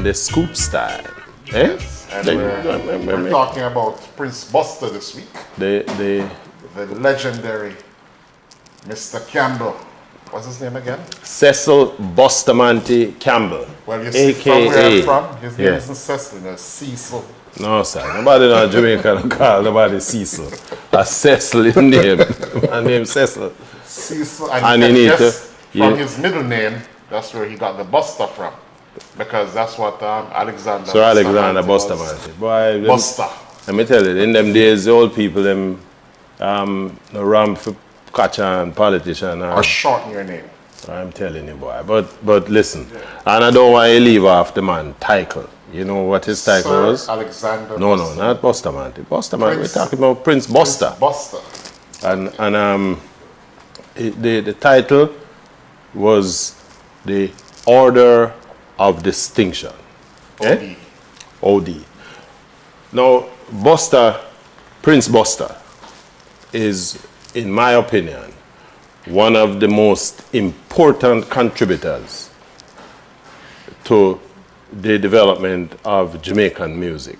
Sunday Scoop style. Eh? Yes, and we're talking about Prince Buster this week. The legendary Mr. Campbell. What's his name again? Cecil Bustamante Campbell. Well, you see, from where I'm from, his name isn't Cecil, it's Cecil. No, sir. Nobody in Jamaica don't call nobody Cecil. A Cecil in name. My name's Cecil. Cecil, and you need from his middle name, that's where he got the Buster from. Because that's what Alexander Sir Alexander Bustamante. Boy, Buster. Let me tell you, in them days, the old people, them ramp for catcher and politician. Or shorten your name. I'm telling you, boy. But listen, and I don't want to leave off the man title. You know what his title Sir was? Alexander No, Buster. not Bustamante. Bustamante, we're talking about Prince Buster. Buster. And the title was the Order of Distinction. Okay? OD. Now, Buster, Prince Buster, is, in my opinion, one of the most important contributors to the development of Jamaican music.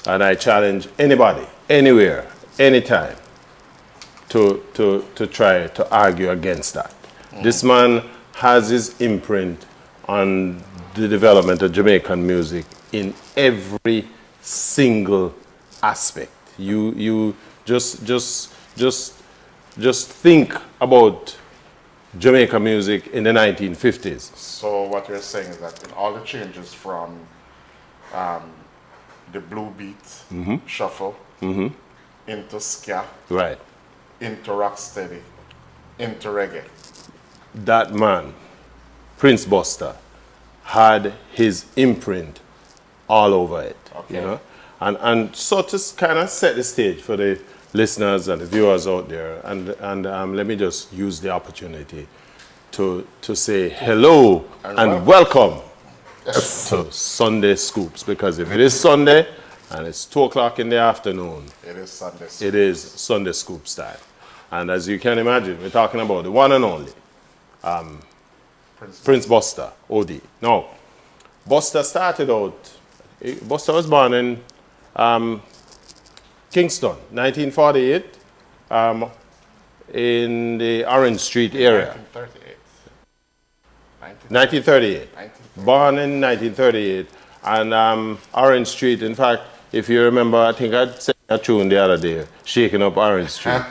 And I challenge anybody, anywhere, anytime, to try to argue against that. This man has his imprint on the development of Jamaican music in every single aspect. You just think about Jamaican music in the 1950s. So what you're saying is that in all the changes from the blue beat, shuffle, into ska, Right. into rocksteady, into reggae. That man, Prince Buster, had his imprint all over it. Okay. You know? And so to kind of set the stage for the listeners and the viewers out there, and let me just use the opportunity to say hello and welcome to Sunday Scoops, because if it is Sunday and it's 2 o'clock in the afternoon, It is Sunday. it is Sunday Scoop style. And as you can imagine, we're talking about the one and only Prince Buster, OD. Now, Buster started out, Buster was born in Kingston, 1948, in the Orange Street area. 1938. Born in 1938. And Orange Street, in fact, if you remember, I think I sang a tune the other day, Shaking Up Orange Street.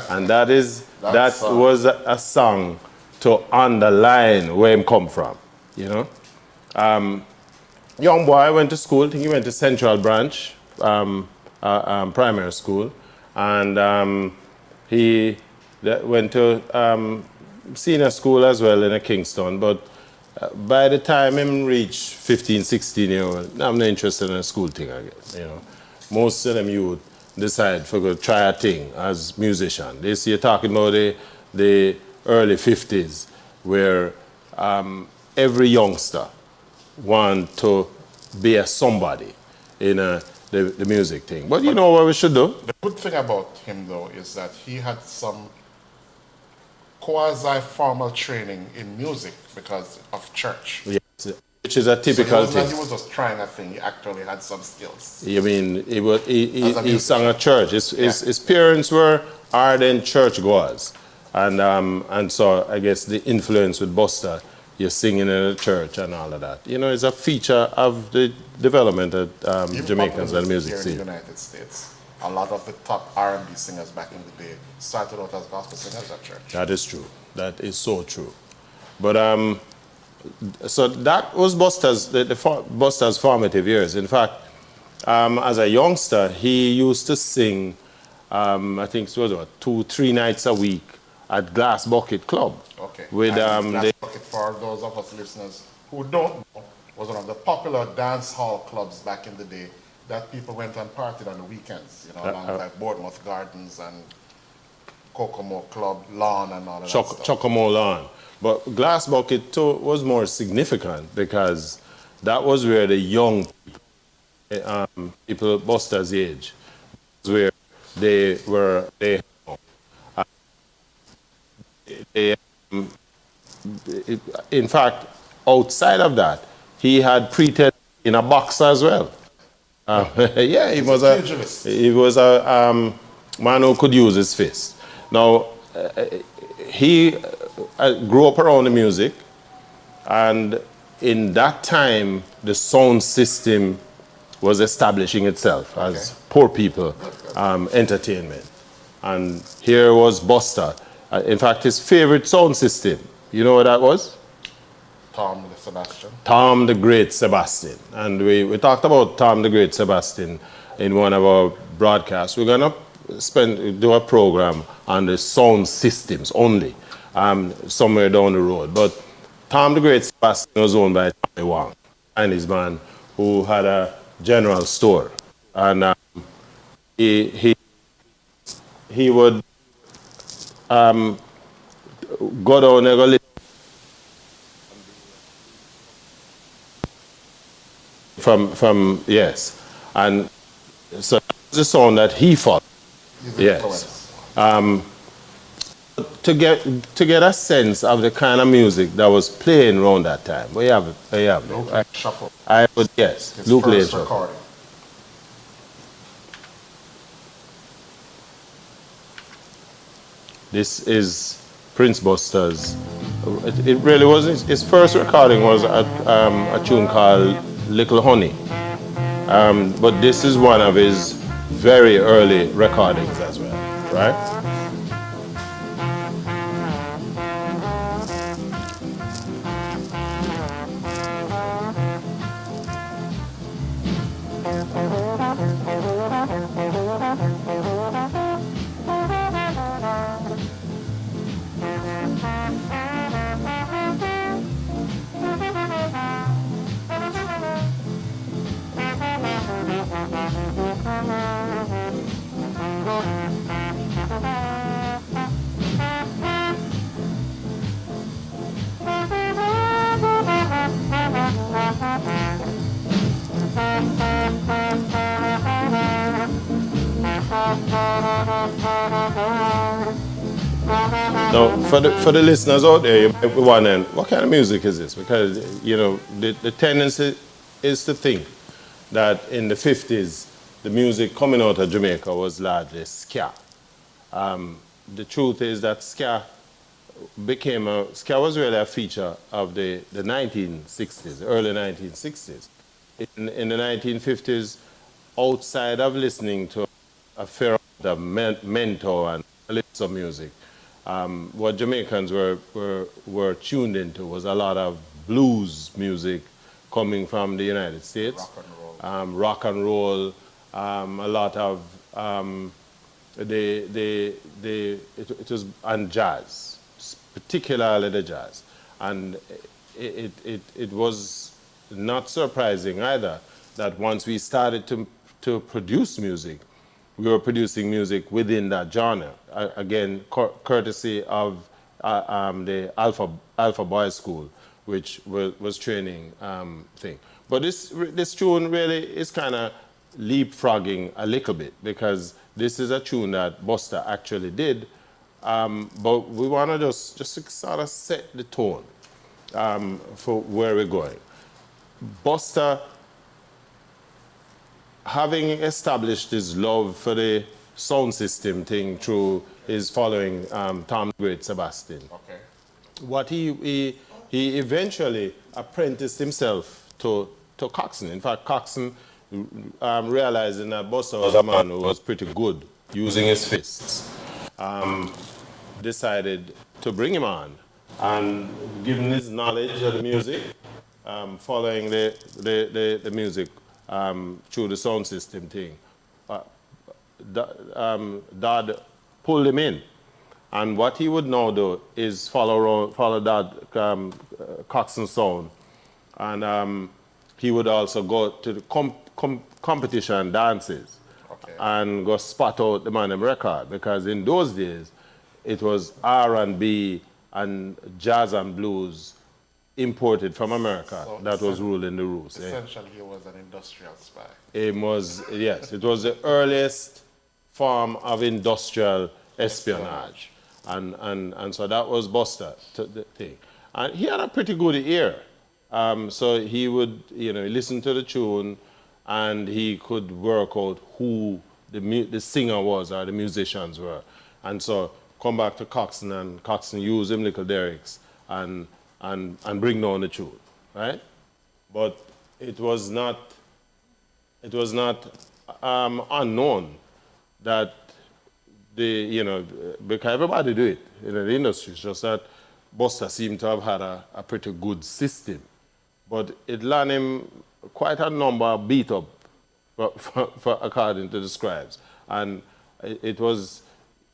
And that was a song to underline where him come from, you know. Young boy went to school, I think he went to Central Branch Primary School, and he went to senior school as well in Kingston, but by the time him reached 15, 16 years old, I'm not interested in a school thing again, you know. Most of them youth decide to go try a thing as musician. This you're talking about the early 50s, where every youngster want to be a somebody in the music thing. But you know what we should do? The good thing about him, though, is that he had some quasi-formal training in music because of church. Yes, which is a typical so thing. He was just trying a thing, he actually had some skills. I mean, he sang at church. His parents were ardent churchgoers. And so I guess the influence with Buster, you're singing in a church and all of that. You know, it's a feature of the development of Jamaicans and music scene. In the United States, a lot of the top R&B singers back in the day started out as gospel singers at church. That is true. That is so true. But so that was Buster's formative years. In fact, as a youngster, he used to sing, I think it was 2-3 nights a week at Glass Bucket Club. Okay. With Glass Bucket, for those of us listeners who don't know, was one of the popular dance hall clubs back in the day that people went and partied on the weekends, you know, along like Bournemouth Gardens and Kokomo Club, Lawn and all of that stuff. Kokomo Lawn. But Glass Bucket too was more significant because that was where the young people Buster's age, where in fact, outside of that, he had pretended in a boxer as well. Yeah, pugilist. he was a man who could use his fist. Now, he grew up around the music, and in that time, the sound system was establishing itself as poor people entertainment. And here was Buster. In fact, his favorite sound system, you know what that was? Tom the Sebastian. Tom the Great Sebastian. And we talked about Tom the Great Sebastian in one of our broadcasts. We're going to do a program on the sound systems only, somewhere down the road. But Tom the Great Sebastian was owned by Tommy Wong, and his man, who had a general store. And he would go down and go listen from yes, and so that's the sound that he followed. Yes, to get a sense of the kind of music that was playing around that time. We have it. Luke Lane Shuffle. I would yes, His Luke Lane first Shuffle. recording. This is Prince Buster's. It really was his first recording was a tune called Little Honey. But this is one of his very early recordings as well, right? Now, for the listeners out there, you might be wondering, what kind of music is this? Because, you know, the tendency is to think that in the 50s, the music coming out of Jamaica was largely ska. The truth is that ska was really a feature of the 1960s, early 1960s. In the 1950s, outside of listening to a fair amount of mento and calypso music, what Jamaicans were tuned into was a lot of blues music coming from the United States, rock and roll, a lot of it was and jazz, particularly the jazz, and it was not surprising either that once we started to produce music, we were producing music within that genre. Again, courtesy of the Alpha Boys School, which was training thing. But this tune really is kind of leapfrogging a little bit, because this is a tune that Buster actually did. But we want to just sort of set the tone for where we're going. Buster, having established his love for the sound system thing through his following Tom the Great Sebastian, what he eventually apprenticed himself to Coxsone. In fact, Coxsone, realizing that Buster was a man who was pretty good using his fists, decided to bring him on, and given his knowledge of the music, following the music through the sound system thing, Dad pulled him in. And what he would now do is follow Dad Coxsone sound. And he would also go to the competition dances and go spot out the man record. Because in those days, it was R&B and jazz and blues imported from America that was ruling the roost. Essentially, he was an industrial spy. It was, yes, it was the earliest form of industrial espionage. And so that was Buster, the thing. And he had a pretty good ear. So he would, listen to the tune, and he could work out who the singer was or the musicians were. And so come back to Coxsone, and Coxsone use him little derricks and bring down the tune, right? But it was not unknown that because everybody do it in the industry. It's just that Buster seemed to have had a pretty good system. But it landed him quite a number of beat up for according to the scribes. And it was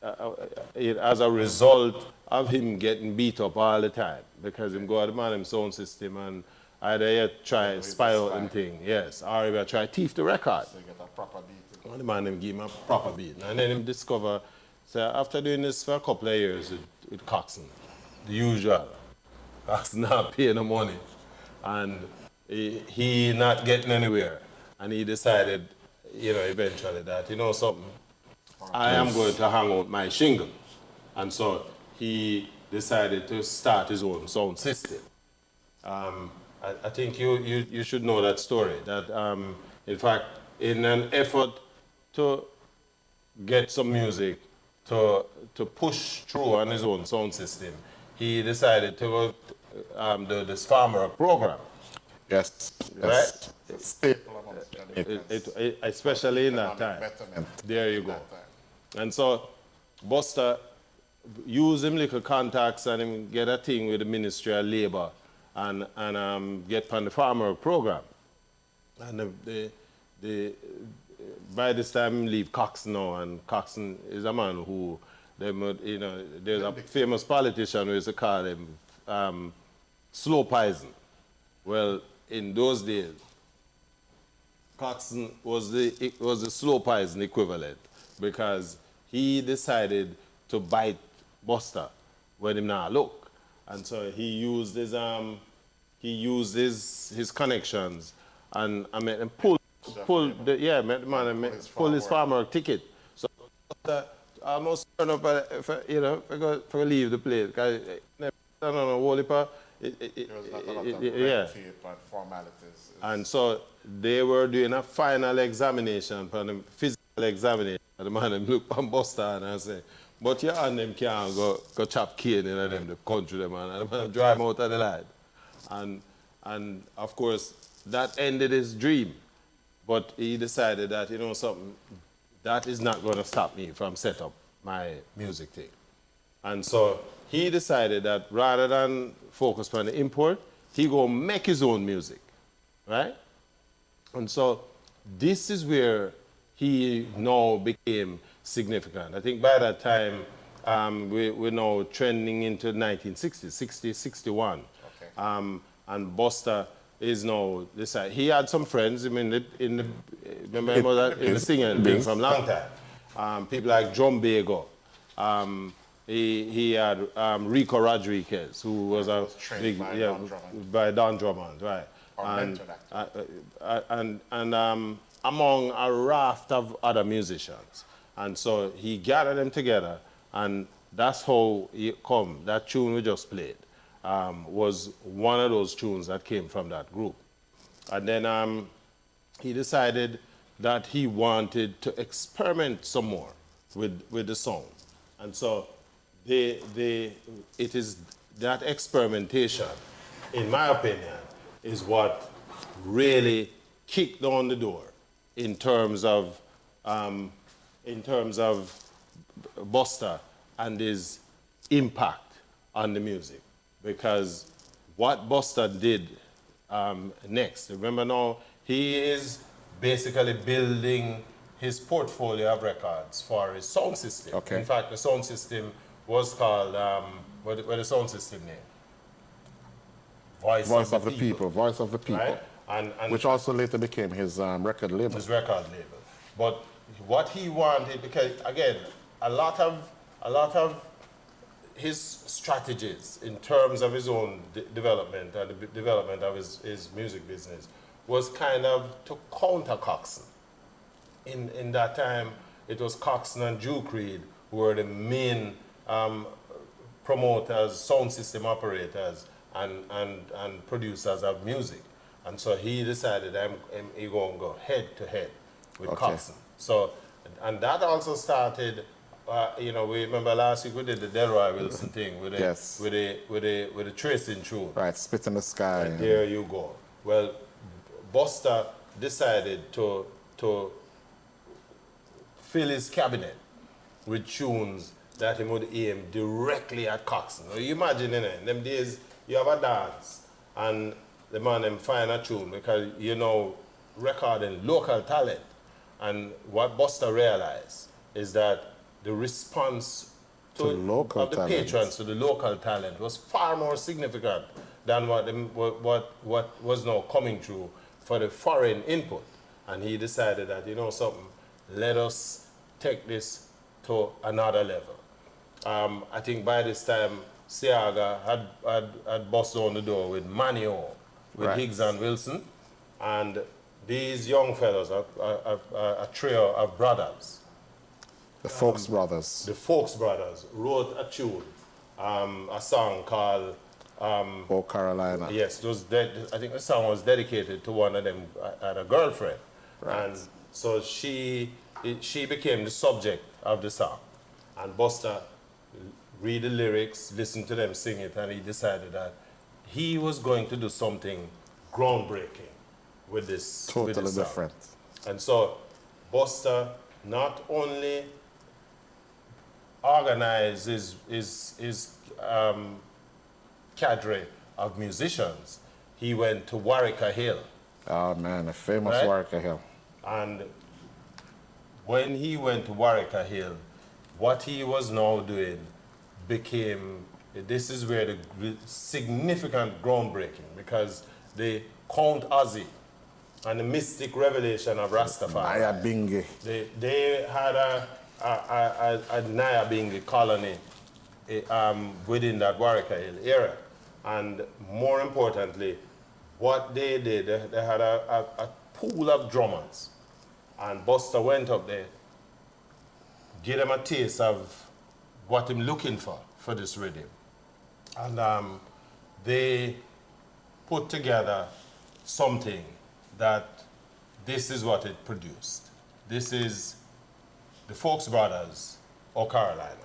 as a result of him getting beat up all the time, because him go out man him sound system, and either he try spy out and thing, yes, or he try thief the record. So you get a proper beat. And the man him give him a proper beat. And then him discover, so after doing this for a couple of years with Coxsone, the usual, Coxsone not paying the money, and he not getting anywhere. And he decided, eventually that, something, I am going to hang out my shingle. And so he decided to start his own sound system. I think you should know that story, that in fact, in an effort to get some music to push through on his own sound system, he decided to go do this farmer program. Yes. Right? Staple amongst Jamaicans. Especially in that time. Betterment. There you go. That time. And so Buster use him little contacts and him get a thing with the Ministry of Labour and get on the farmer program. And by this time he leave Coxsone now, and Coxsone is a man who there's a famous politician who used to call him slow poison. Well, in those days, Coxsone was the slow poison equivalent, because he decided to bite Buster when him not look, and so he used his connections and made him pull his farmer ticket. So Buster almost turned up for leave the place, because There was not a lot of red tape and formalities. And so they were doing a final examination, for the physical examination. And the man look on Buster and I say, but you and them can't go chop cane in them, the country, them, and the man drive him out of the line. And of course, that ended his dream. But he decided that, something, that is not going to stop me from set up my music thing. And so he decided that rather than focus on the import, he go make his own music, right? And so this is where he now became significant. I think by that time, we're now trending into 1960s, 60, 61. Okay. And Buster is now this. He had some friends. I mean, in the singing thing from long time. People like Drum Bago. He had Rico Rodriguez, who was trained by Don Drummond. by Don Drummond, right? Or mentored, actually. And among a raft of other musicians. And so he gathered them together, and that's how it come. That tune we just played was one of those tunes that came from that group. And then he decided that he wanted to experiment some more with the song. And so it is that experimentation, in my opinion, is what really kicked down the door in terms of Buster and his impact on the music. Because what Buster did next, remember now, he is basically building his portfolio of records for his sound system. Okay. In fact, the sound system was called, what the sound system name? Voice of the People. Voice of the People. Right? And which also later became his record label. his record label. But what he wanted, because again, a lot of his strategies in terms of his own development and the development of his music business was kind of to counter Coxsone. In that time, it was Coxsone and Duke Reid who were the main promoters, sound system operators and producers of music. And so he decided he going to go head to head with Coxsone. So, and that also started, you know, we remember last week we did the Delroy Wilson thing with the tracing tune. Right, Spit in the Sky. And there you go. Well, Buster decided to fill his cabinet with tunes that he would aim directly at Coxsone. Now, you imagine, in them days, you have a dance, and the man them find a tune because, you know, recording local talent. And what Buster realized is that the response To local of the talent. patrons to the local talent was far more significant than what was now coming through for the foreign input. And he decided that, you know something, let us take this to another level. I think by this time, Seaga had bust on the door with Manio, with Higgs and Wilson, and these young fellows, a trio of brothers. The Folks Brothers. The Folks Brothers wrote a tune, a song called Oh Carolina. Yes, I think the song was dedicated to one of them, had a girlfriend. Right. And so she became the subject of the song. And Buster read the lyrics, listened to them sing it, and he decided that he was going to do something groundbreaking with this. Totally with this song. different. And so Buster not only organized his cadre of musicians, he went to Warwicker Hill. Oh man, the famous Right? Warwicker Hill. And when he went to Warwicker Hill, what he was now doing became, this is where the significant groundbreaking, because the Count Ozzy and the mystic revelation of Rastafari, Nyabinghi. they had a Nyabinghi colony within that Warwicker Hill area. And more importantly, what they did, they had a pool of drummers. And Buster went up there, gave them a taste of what I'm looking for this rhythm. And they put together something that this is what it produced. This is the Folks Brothers, O Carolina.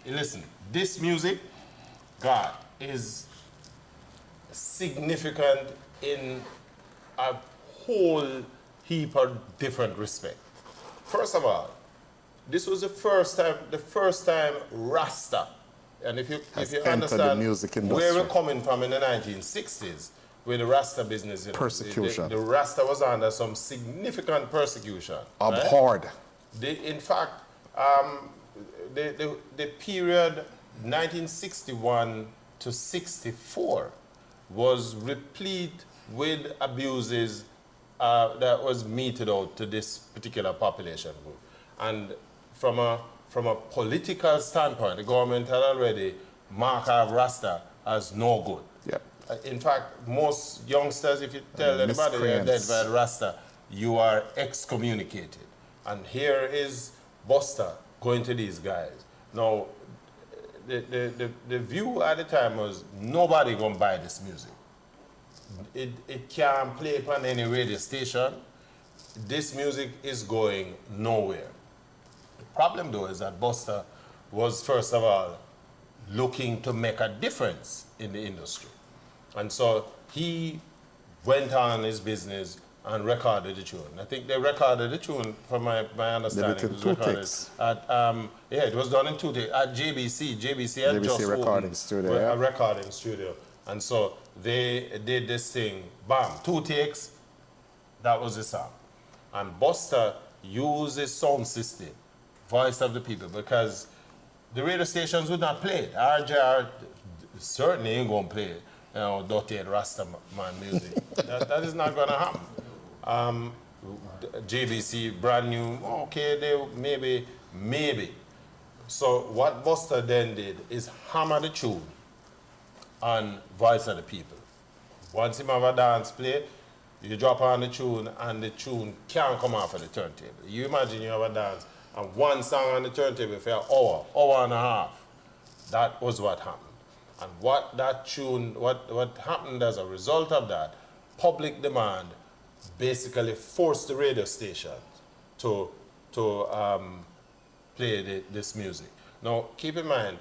Listen, this music, God, is significant in a whole heap of different respect. First of all, this was the first time Rasta, and if you entered the understand music where industry. we're coming from in the 1960s, with the Rasta business, you know, Persecution. the Rasta was under some significant persecution. right? Abhorred. In fact, the period 1961 to 64 was replete with abuses that was meted out to this particular population group. And from a political standpoint, the government had already marked out Rasta as no good. Yep. In fact, most youngsters, if you tell anybody you're miscreants. dead by Rasta, you are excommunicated. And here is Buster going to these guys. Now, the view at the time was nobody gonna buy this music. It can't play upon any radio station. This music is going nowhere. The problem though is that Buster was first of all looking to make a difference in the industry. And so he went on his business and recorded the tune. I think they recorded the tune, from my understanding. They did It was two recorded takes. at, yeah, it was done in 2 takes at JBC. JBC had JBC just recording opened studio, yeah. a recording studio. And so they did this thing, bam, 2 takes, that was the song. And Buster used his sound system, Voice of the People, because the radio stations would not play it. RJR certainly ain't going to play, dirty and Rasta man music. that is not going to happen. JBC, brand new, okay, they maybe. So what Buster then did is hammer the tune on Voice of the People. Once him have a dance play, you drop on the tune and the tune can't come off of the turntable. You imagine you have a dance and one song on the turntable for an hour and a half. That was what happened. And what that tune, what happened as a result of that, public demand basically forced the radio station to play this music. Now, keep in mind,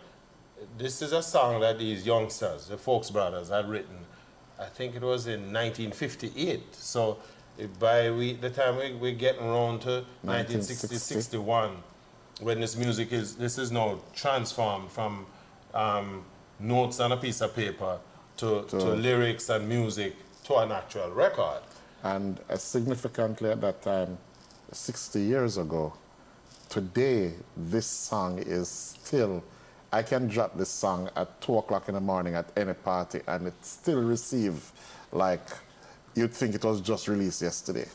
this is a song that these youngsters, the Folks Brothers, had written. I think it was in 1958. So by the time we're getting around to 1960, 61, when this is now transformed from notes on a piece of paper to lyrics and music to an actual record. And significantly at that time, 60 years ago, today this song is still, I can drop this song at 2 o'clock in the morning at any party and it still receive like you'd think it was just released yesterday.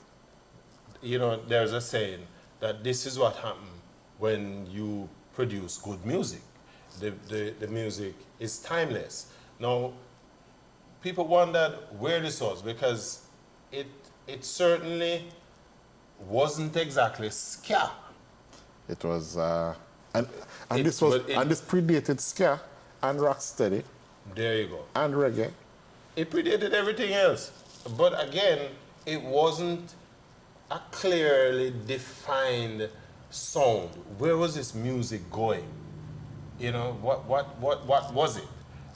You know, there's a saying that this is what happens when you produce good music. The music is timeless. Now, people wondered where this was because it certainly wasn't exactly ska. It was, and this predated ska and rocksteady. There you go. And reggae. It predated everything else. But again, it wasn't a clearly defined sound. Where was this music going? You know, what was it?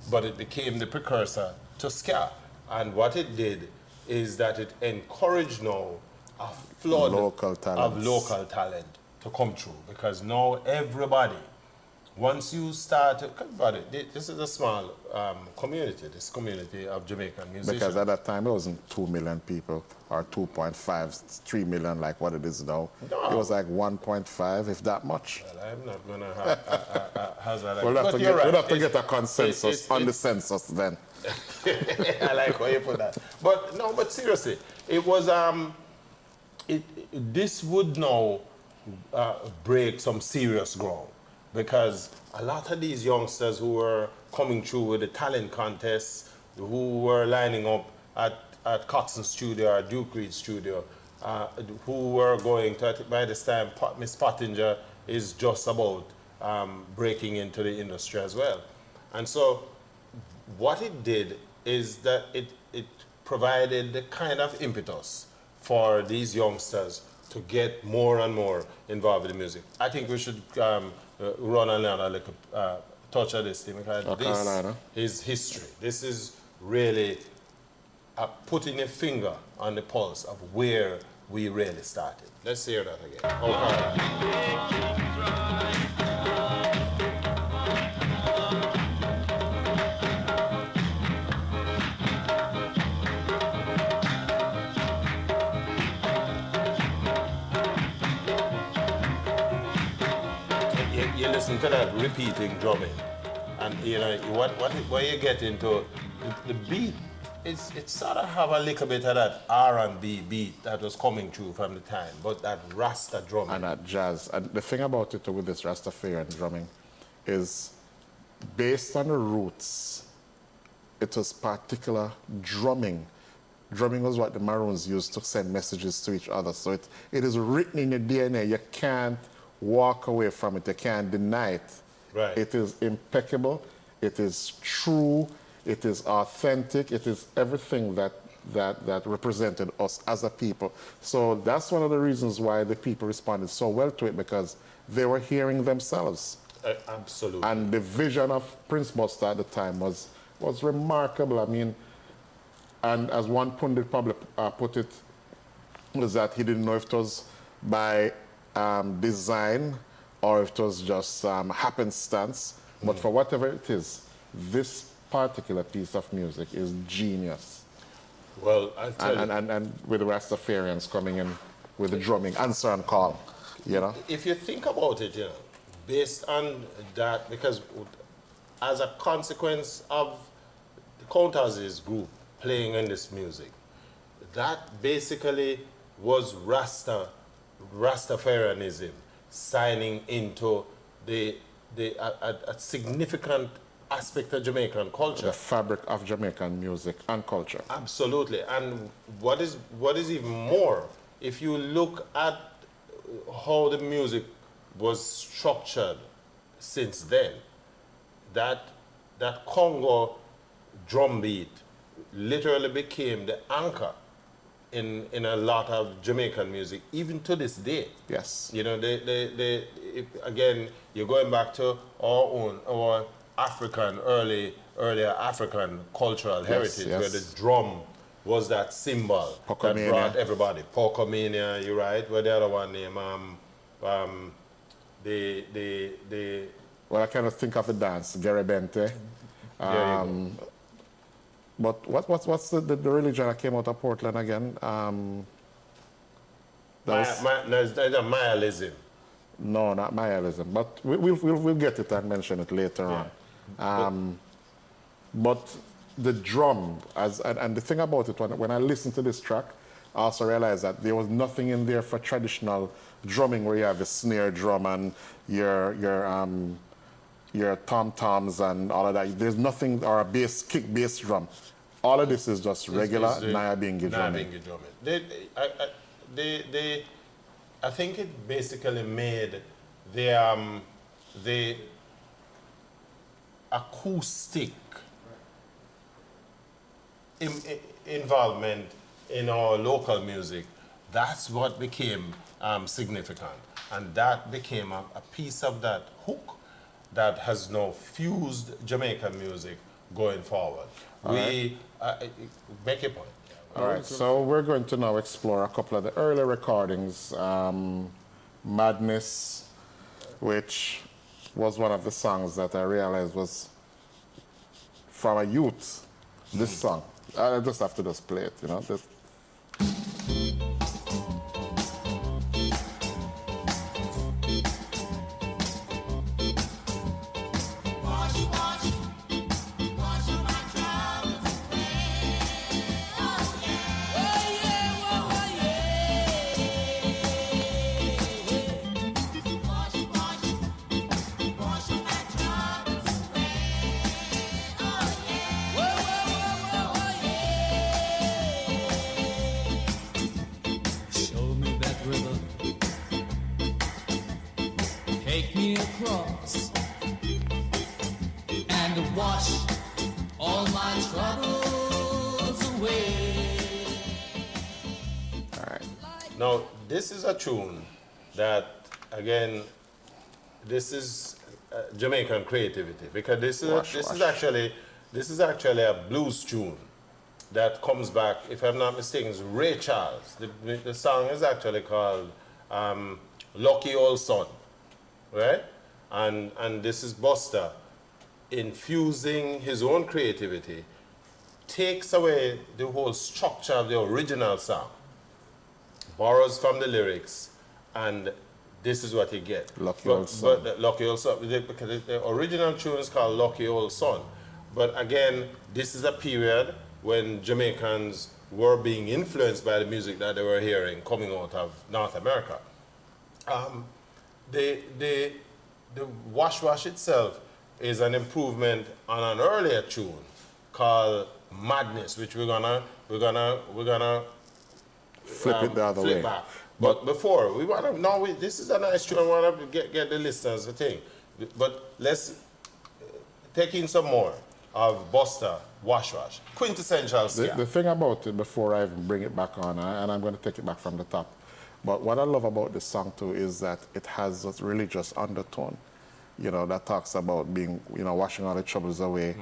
But it became the precursor to ska. And what it did is that it encouraged now a flood of local talent to come through. Because now everybody, once you start, this is a small community, this community of Jamaican musicians. Because at that time it wasn't 2 million people or 2.5, 3 million like what it is now. No. It was like 1.5, if that much. Well, I'm not going to hazard that. We'll have to get a consensus on the census then. I like how you put that. But seriously, it was, this would now break some serious ground. Because a lot of these youngsters who were coming through with the talent contests, who were lining up at Coxsone Studio or Duke Reed Studio, who were going to, by this time, Miss Pottinger is just about breaking into the industry as well. And so what it did is that it provided the kind of impetus for these youngsters to get more and more involved in the music. I think we should run another little touch of this thing because this is history. This is really putting a finger on the pulse of where we really started. Let's hear that again. You listen to that repeating drumming, and you know what you get into the beat. It sort of have a little bit of that R&B beat that was coming through from the time, but that Rasta drumming and that jazz. And the thing about it with this Rastafarian drumming is based on the roots. It was particular drumming. Drumming was what the Maroons used to send messages to each other. So it is written in your DNA. You can't walk away from it. You can't deny it. Right. It is impeccable. It is true. It is authentic. It is everything that represented us as a people. So that's one of the reasons why the people responded so well to it, because they were hearing themselves. Absolutely. And the vision of Prince Buster at the time was remarkable. I mean, and as one pundit probably put it, was that he didn't know if it was by design or if it was just happenstance. But for whatever it is, this particular piece of music is genius. Well, I'll tell you. And with the Rastafarians coming in with the drumming, answer and call, you know? If you think about it, you know, based on that, because as a consequence of the Countess' group playing in this music, that basically was Rastafarianism signing into a significant aspect of Jamaican culture. The fabric of Jamaican music and culture. Absolutely. And what is even more, if you look at how the music was structured since then, that Congo drum beat literally became the anchor in a lot of Jamaican music, even to this day. Yes. You know, again, you're going back to our African, earlier African cultural heritage, yes. where the drum was that symbol that Pocomania. brought everybody. Pocomania, you're right. Where the other one name? Well, I cannot think of the dance, Geribente. There you go. But what's the religion that came out of Portland again? There's a Mayaism. No, not Mayaism. But we'll get it and mention it later on. But the drum, and the thing about it, when I listened to this track, I also realized that there was nothing in there for traditional drumming where you have the snare drum and your tom-toms and all of that. There's nothing, or a kick bass drum. All of this is just regular Nyabinghi drumming. Nyabinghi drumming. I think it basically made the acoustic involvement in our local music. That's what became significant. And that became a piece of that hook that has now fused Jamaican music going forward. Make a point. All right, so we're going to now explore a couple of the early recordings. Madness, which was one of the songs that I realized was from a youth, this song. I just have to just play it, you know. Show me that river, take me across, and wash all my troubles away. All right. Now, this is a tune that, again, this is Jamaican creativity, because this is actually a blues tune that comes back, if I'm not mistaken, it's Ray Charles. The song is actually called Lucky Old Son, right? And this is Buster infusing his own creativity, takes away the whole structure of the original song, borrows from the lyrics, and this is what you get. Lucky Old Son. But Lucky Old Son, because the original tune is called Lucky Old Son. But again, this is a period when Jamaicans were being influenced by the music that they were hearing coming out of North America. The Wash Wash itself is an improvement on an earlier tune called Madness, which we're gonna Flip it the other flip way. back. But before we want to this is a nice tune. I want to get the listeners the thing. But let's take in some more of Buster Wash Wash, quintessential ska. The thing about it, before I even bring it back on, and I'm going to take it back from the top, but what I love about this song too is that it has a religious undertone. you know, that talks about being, you know, washing all the troubles away,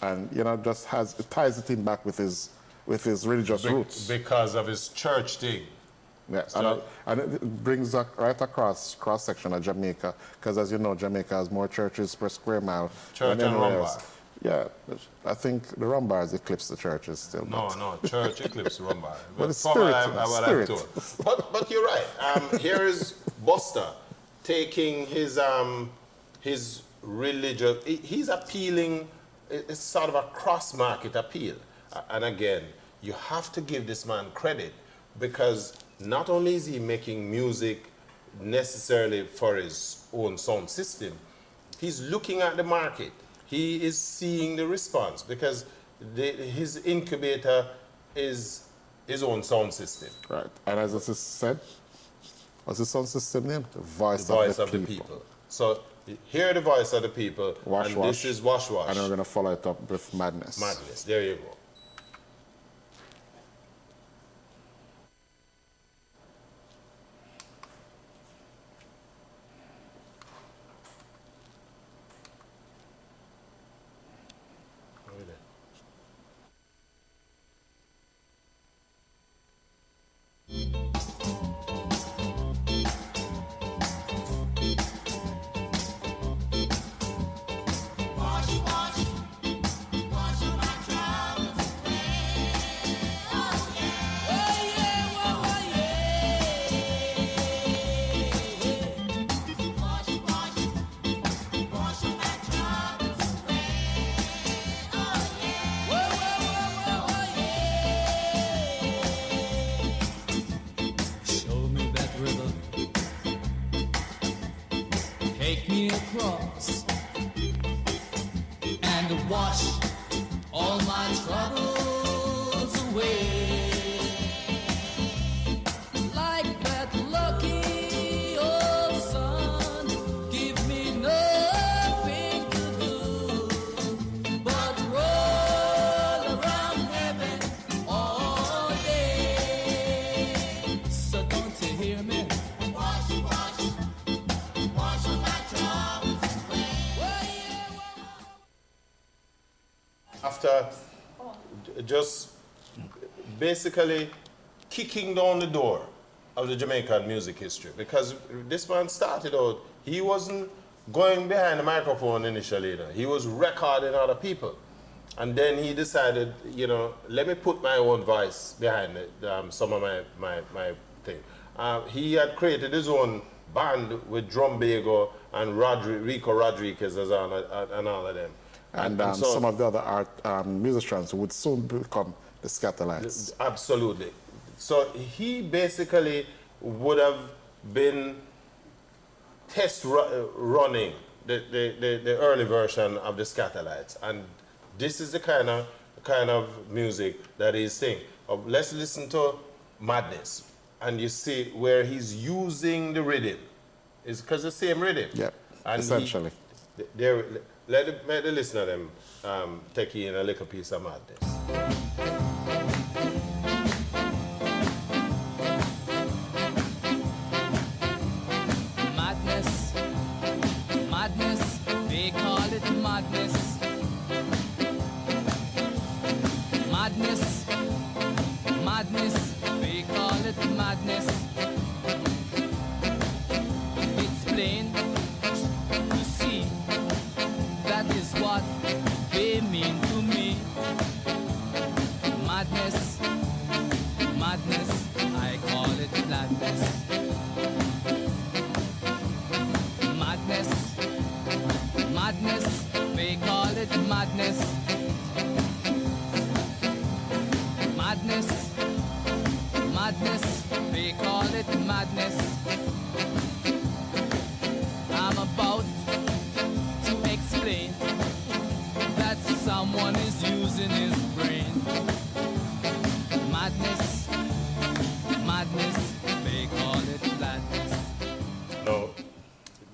and you know, just it ties it in back with his religious roots. Because of his church thing. Yeah, So- and it brings us right across cross-section of Jamaica, because as you know, Jamaica has more churches per square mile Church than and anywhere Rumbar. else. Yeah, I think the Rumbars eclipse the churches still. No, no, church eclipse Rumbar. But it's From spirit, what spirit. I'm told. But you're right. Here is Buster taking his religious. He's appealing. It's sort of a cross-market appeal. And again, you have to give this man credit, because not only is he making music necessarily for his own sound system, he's looking at the market. He is seeing the response, because his incubator is his own sound system. Right, and as I said, what's the sound system name? The The voice, voice of the people. So hear the voice of the people, Wash, and wash. this is Wash Wash. And we're going to follow it up with Madness. Madness. There you go. Wash, wash, wash all my troubles away. Oh yeah, oh yeah, oh yeah. Wash, wash, wash all my troubles away. Oh yeah, oh yeah. Show me that river. Take me across and wash all my troubles away. Like that lucky old sun, give me nothing to do but roll around heaven all day. So don't you hear me? Wash, wash, wash all my troubles away. Oh, yeah, After just basically kicking down the door of the Jamaican music history, because this man started out, he wasn't going behind the microphone initially, you know. He was recording other people. And then he decided, you know, let me put my own voice behind it, some of my thing. He had created his own band with Drum Bago and Rico Rodriguez and all of them. And so- some of the other musicians who would soon become the Scatterlights. Absolutely. So he basically would have been running the early version of the Scatterlights, and this is the kind of music that he's singing. Let's listen to Madness, and you see where he's using the rhythm. It's because the same rhythm. Yep, And essentially. let the listener them take in a little piece of Madness. Madness, madness, they call it madness. Madness, madness, they call it madness. It's plain to see, that is what they mean to me. Madness, madness, I call it madness. Madness, madness, they call it madness. Madness, madness, they call it madness. I'm about to explain that someone is using his brain. Madness, madness, they call it madness. No,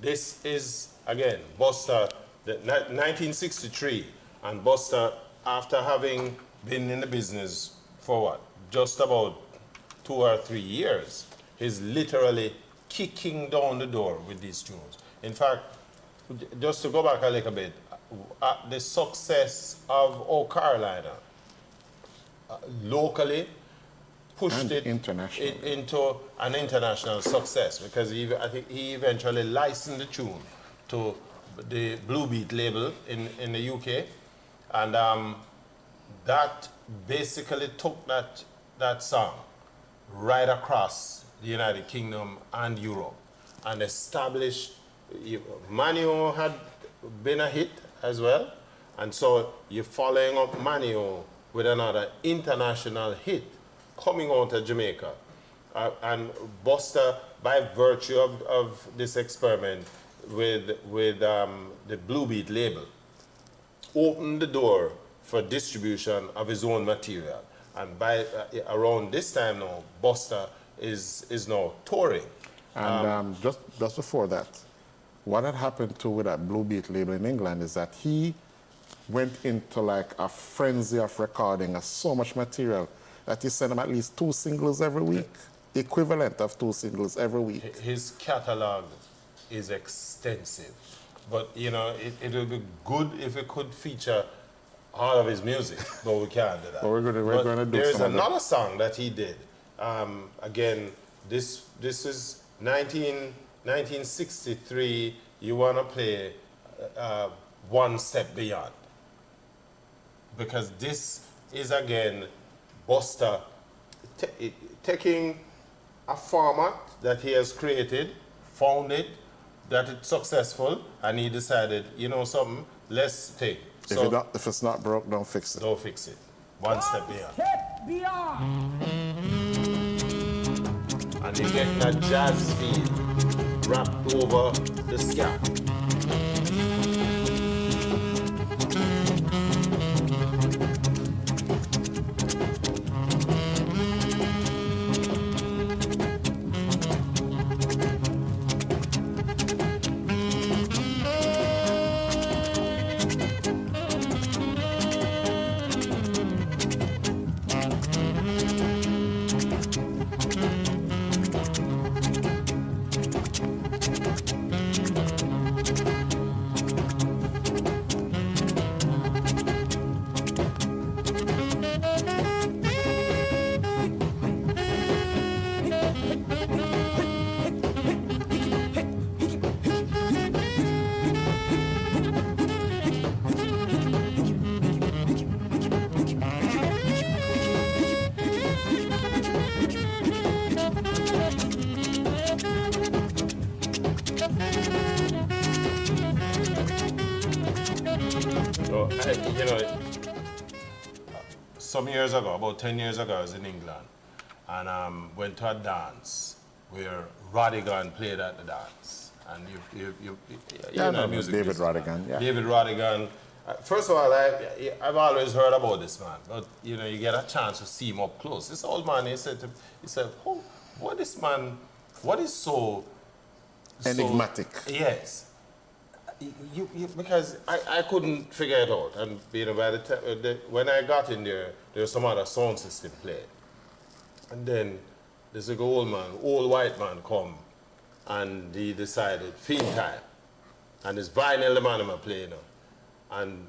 this is, again, Buster, 1963, and Buster, after having been in the business for what, just about 2 or 3 years, he's literally kicking down the door with these tunes. In fact, just to go back a little bit, the success of O Carolina locally pushed And it internationally. into an international success because I think he eventually licensed the tune to the Blue Beat label in the UK, and that basically took that song right across the United Kingdom and Europe and established. Manio had been a hit as well, and so you're following up Manio with another international hit coming out of Jamaica. And Buster, by virtue of this experiment with the Blue Beat label, opened the door for distribution of his own material. And by around this time now, Buster is now touring. And just before that, what had happened to with that Blue Beat label in England is that he went into like a frenzy of recording of so much material that he sent him at least 2 singles every week, equivalent of 2 singles every week. His catalog is extensive, but it would be good if it could feature all of his music, but we can't do that. But we're gonna do There's some of another song that he did. Again, this is 1963. You wanna play One Step Beyond, because this is again Buster taking a format that he has created, found it, that it's successful, and he decided, something, let's take. If it's not broke, don't fix it. Don't fix it. One step beyond. Step beyond. And you get that jazz feel wrapped over the scalp. So, some years ago, about 10 years ago, I was in England and went to a dance where Rodigan played at the dance. And you know music David business, Rodigan, man. yeah. David Rodigan. First of all, I've always heard about this man, but you get a chance to see him up close. This old man, he said, oh, what is so Enigmatic. Yes. Because I couldn't figure it out, and by the time when I got in there was some other sound system played, and then there's a old white man come, and he decided field time, and this vinyl the man playing now, and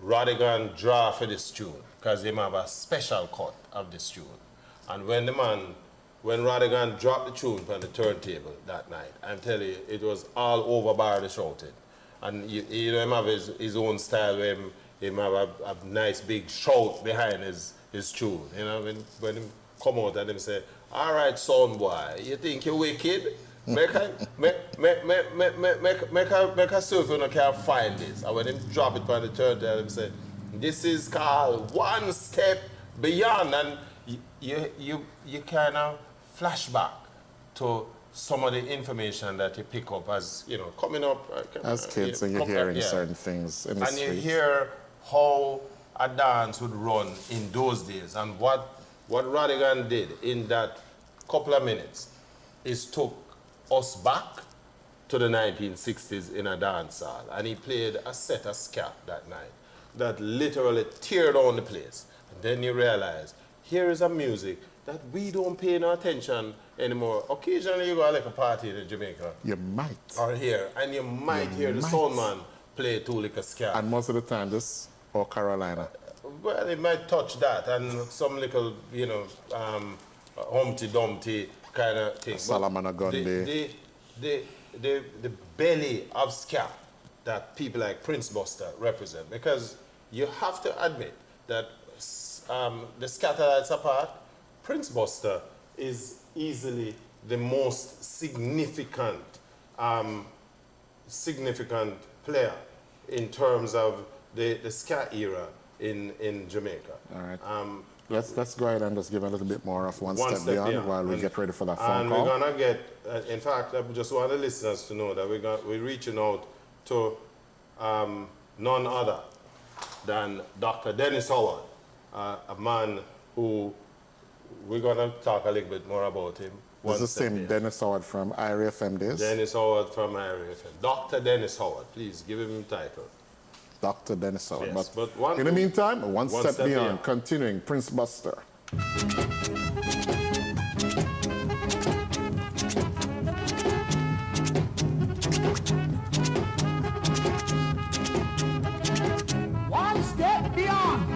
Rodigan draw for this tune because they have a special cut of this tune, and when Rodigan dropped the tune on the turntable that night, I'm telling you, it was all over bar the shouting. And him have his own style where him have a nice big shout behind his tune. When him come out and him say, all right, son boy, you think you're wicked? Make a surfer and can't find this. And when him drop it on the turntable, him say, this is called One Step Beyond. And you kind of flashback to some of the information that you pick up as coming up As kids, and you're hearing certain things in the and you streets. hear how a dance would run in those days, and what Rodigan did in that couple of minutes is took us back to the 1960s in a dance hall, and he played a set of scat that night that literally teared down the place. And then you realize here is a music that we don't pay no attention anymore. Occasionally you go like a party in Jamaica You might. or here, and you might hear the might. sound man play two lick of ska. And most of the time, this or Carolina. Well, it might touch that and some little, you know, Humpty Dumpty kind of thing. But Solomon Agunde. the belly of ska that people like Prince Buster represent, because you have to admit that the Scatterlights apart, Prince Buster is easily the most significant player in terms of the ska era in Jamaica. All right. Let's go ahead and just give a little bit more of one step beyond while we And- get ready for that phone and call. we're gonna get, in fact, I just want the listeners to know that we're reaching out to none other than Dr. Dennis Howard, a man who we're gonna talk a little bit more about him. This one is the step same beyond. Dennis Howard from IRA FM days. Dennis Howard from Area FM. Dr. Dennis Howard, please give him the title. Dr. Dennis Howard. Yes, but one- in the meantime, one step step beyond, beyond. continuing Prince Buster. One step beyond.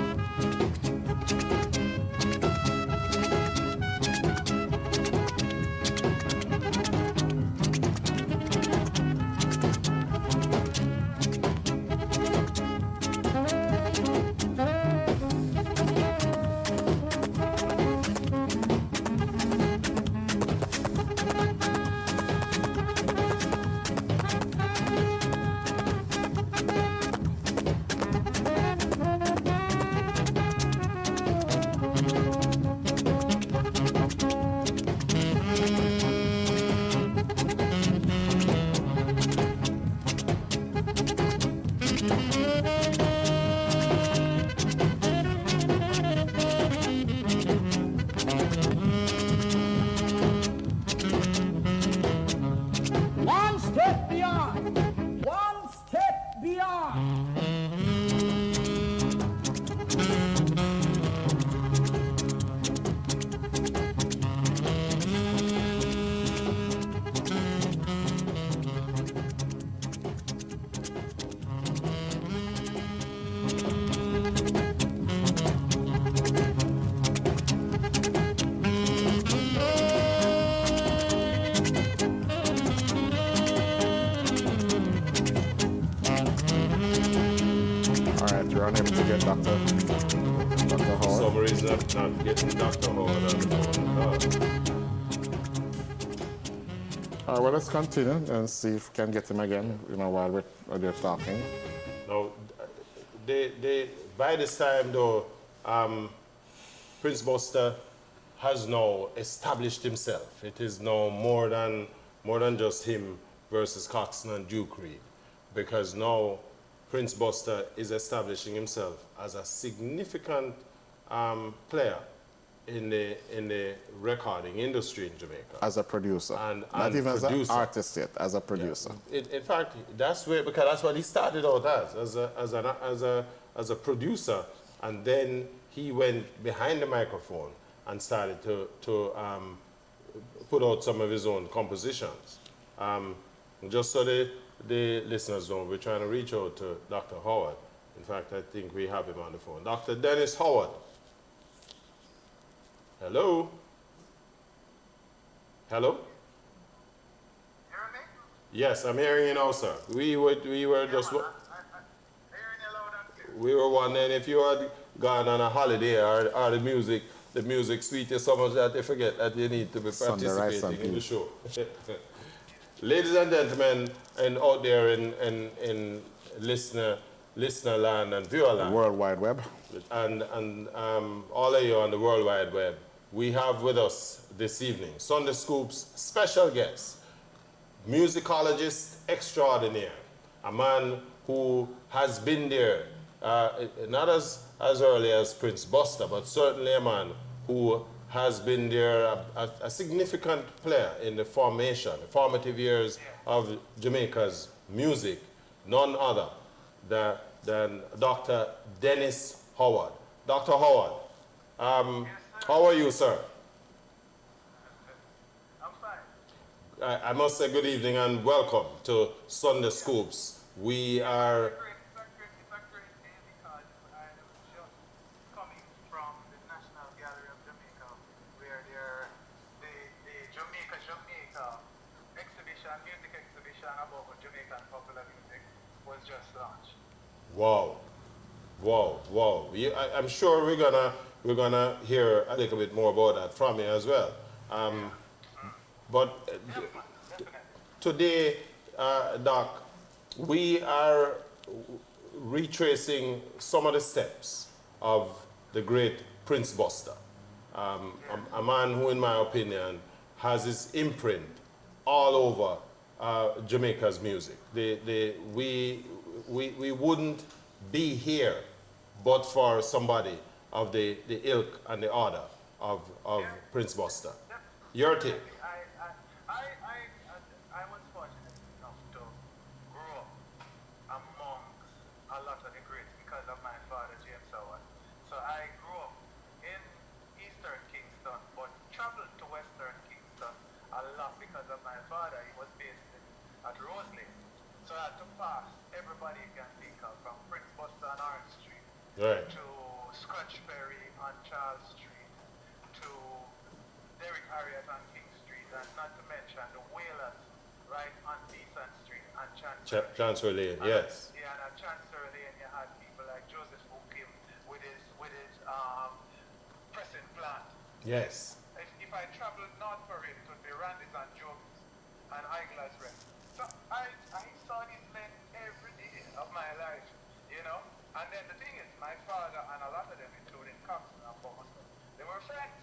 One step beyond. One step beyond. All right, you're unable to get Dr. For Howard. some reason, I'm not getting Dr. Howard on the phone. All right, well, let's continue and see if we can get him again, while they're talking. Now, by this time, though, Prince Buster has now established himself. It is now more than just him versus Coxsone and Duke Reed, because now Prince Buster is establishing himself as a significant player in the recording industry in Jamaica. As a producer. And Not even as an producer. artist yet, as a producer. In fact, that's where, because that's what he started out as a producer, and then he went behind the microphone and started to put out some of his own compositions. Just so the listeners know, we're trying to reach out to Dr. Howard. In fact, I think we have him on the phone. Dr. Dennis Howard. Hello? Hello? Hear me? Yes, I'm hearing you now, sir. We were just Hearing you loud and clear. we were wondering if you had gone on a holiday or the music sweet you so much that you forget that you need to be Sunday rice participating and in the show. Ladies and gentlemen, and out there in listener land and viewer land, World Wide Web. and all of you on the World Wide Web, we have with us this evening Sunday Scoop's special guest, musicologist extraordinaire, a man who has been there, not as early as Prince Buster, but certainly a man who has been there, a significant player in the formative years of Jamaica's music, none other than Dr. Dennis Howard. Dr. Howard, How are you, sir? I'm fine. I must say good evening and welcome to Sunday Scoops. We are, It's a great day because I am just coming from the National Gallery of Jamaica, where the Jamaica exhibition, music exhibition about Jamaican popular music was just launched. wow, wow. I'm sure we're gonna hear a little bit more about that from you as well. But Yes, man, definitely. today, Doc, we are retracing some of the steps of the great Prince Buster, a man who, in my opinion, has his imprint all over Jamaica's music. We wouldn't be here but for somebody of the ilk and the order of Prince Buster. Your take? Definitely. I was fortunate enough to grow up amongst a lot of the greats because of my father, James Howard. So I grew up in Eastern Kingston, but traveled to Western Kingston a lot because of my father. He was based at Roseley. So I had to pass everybody you can think of, from Prince Buster on Orange Street Right. to Scotch Ferry on Charles Street to Derrick Harriet on King Street, and not to mention the Whalers right on Decent Street and Chancery. Chancellor Lane, yes. Yeah, and at Chancery Lane you had people like Joseph Bukim with his pressing plant. Yes. If I traveled north for it, it would be Randy's and Joby's and Eyeglass Rest. So I saw these men every day of my life, you know. And then the thing is, my father and a lot of them, including Coxon and Boston, they were friends.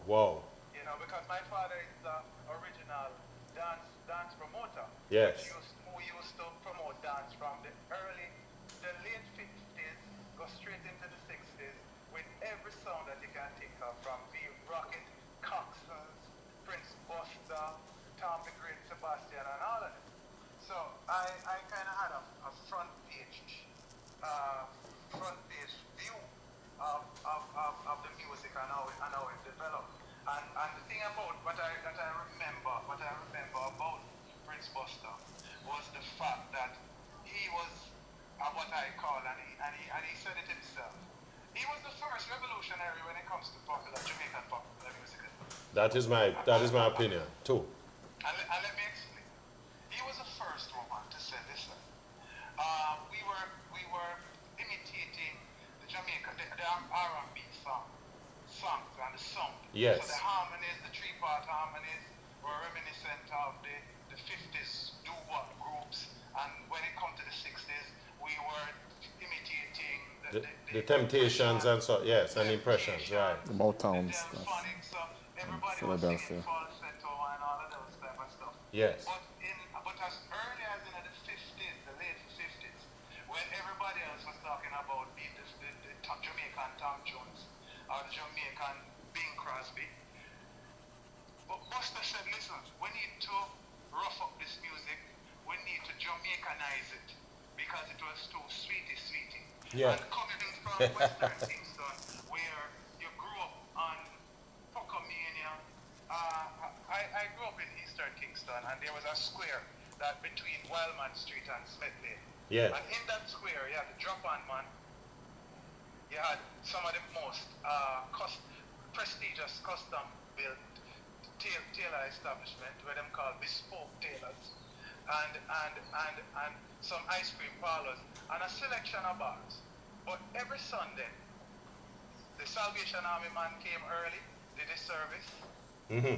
Wow. You know, because my father is the original dance promoter. Yes. Who used to promote dance from the late 50s, go straight into the 60s, with every sound that you can think of, from V Rocket, Coxons, Prince Buster, Tom the Great Sebastian, and all of them. So I kind of had a front page view of the music and how it developed. And the thing about what I remember about Prince Buster was the fact that he was what I call, and he said it himself, he was the first revolutionary when it comes to Jamaican popular music. That is my opinion too. And let me explain. He was the first one to say, listen, we were imitating the R&B songs and the sound. Yes. So the harmonies, the three-part harmonies, were reminiscent of the 50s doo-wop groups, and when it comes to the 60s, we were imitating The Temptations and so, yes, and Impressions, right. The Motown the stuff. Delphonics, so everybody was Philadelphia. singing falsetto and all of those type of stuff. Yes. But as early as in the 50s, the late 50s, when everybody else was talking about the Jamaican Tom Jones or the Jamaican Bing Crosby, but Buster said, listen, we need to rough up this music, we need to Jamaicanize it, because it was too sweetie. Yeah. And coming from Western Kingston, where you grew up on Pocomania, I grew up in Eastern Kingston, and there was a square that between Wildman Street and Smith Lane. Yeah. And in that square, you had the Drop-On Man, you had some of the most prestigious custom-built tailor establishment, where them called bespoke tailors, and some ice cream parlors, and a selection of bars. But every Sunday, the Salvation Army man came early, did his service. Then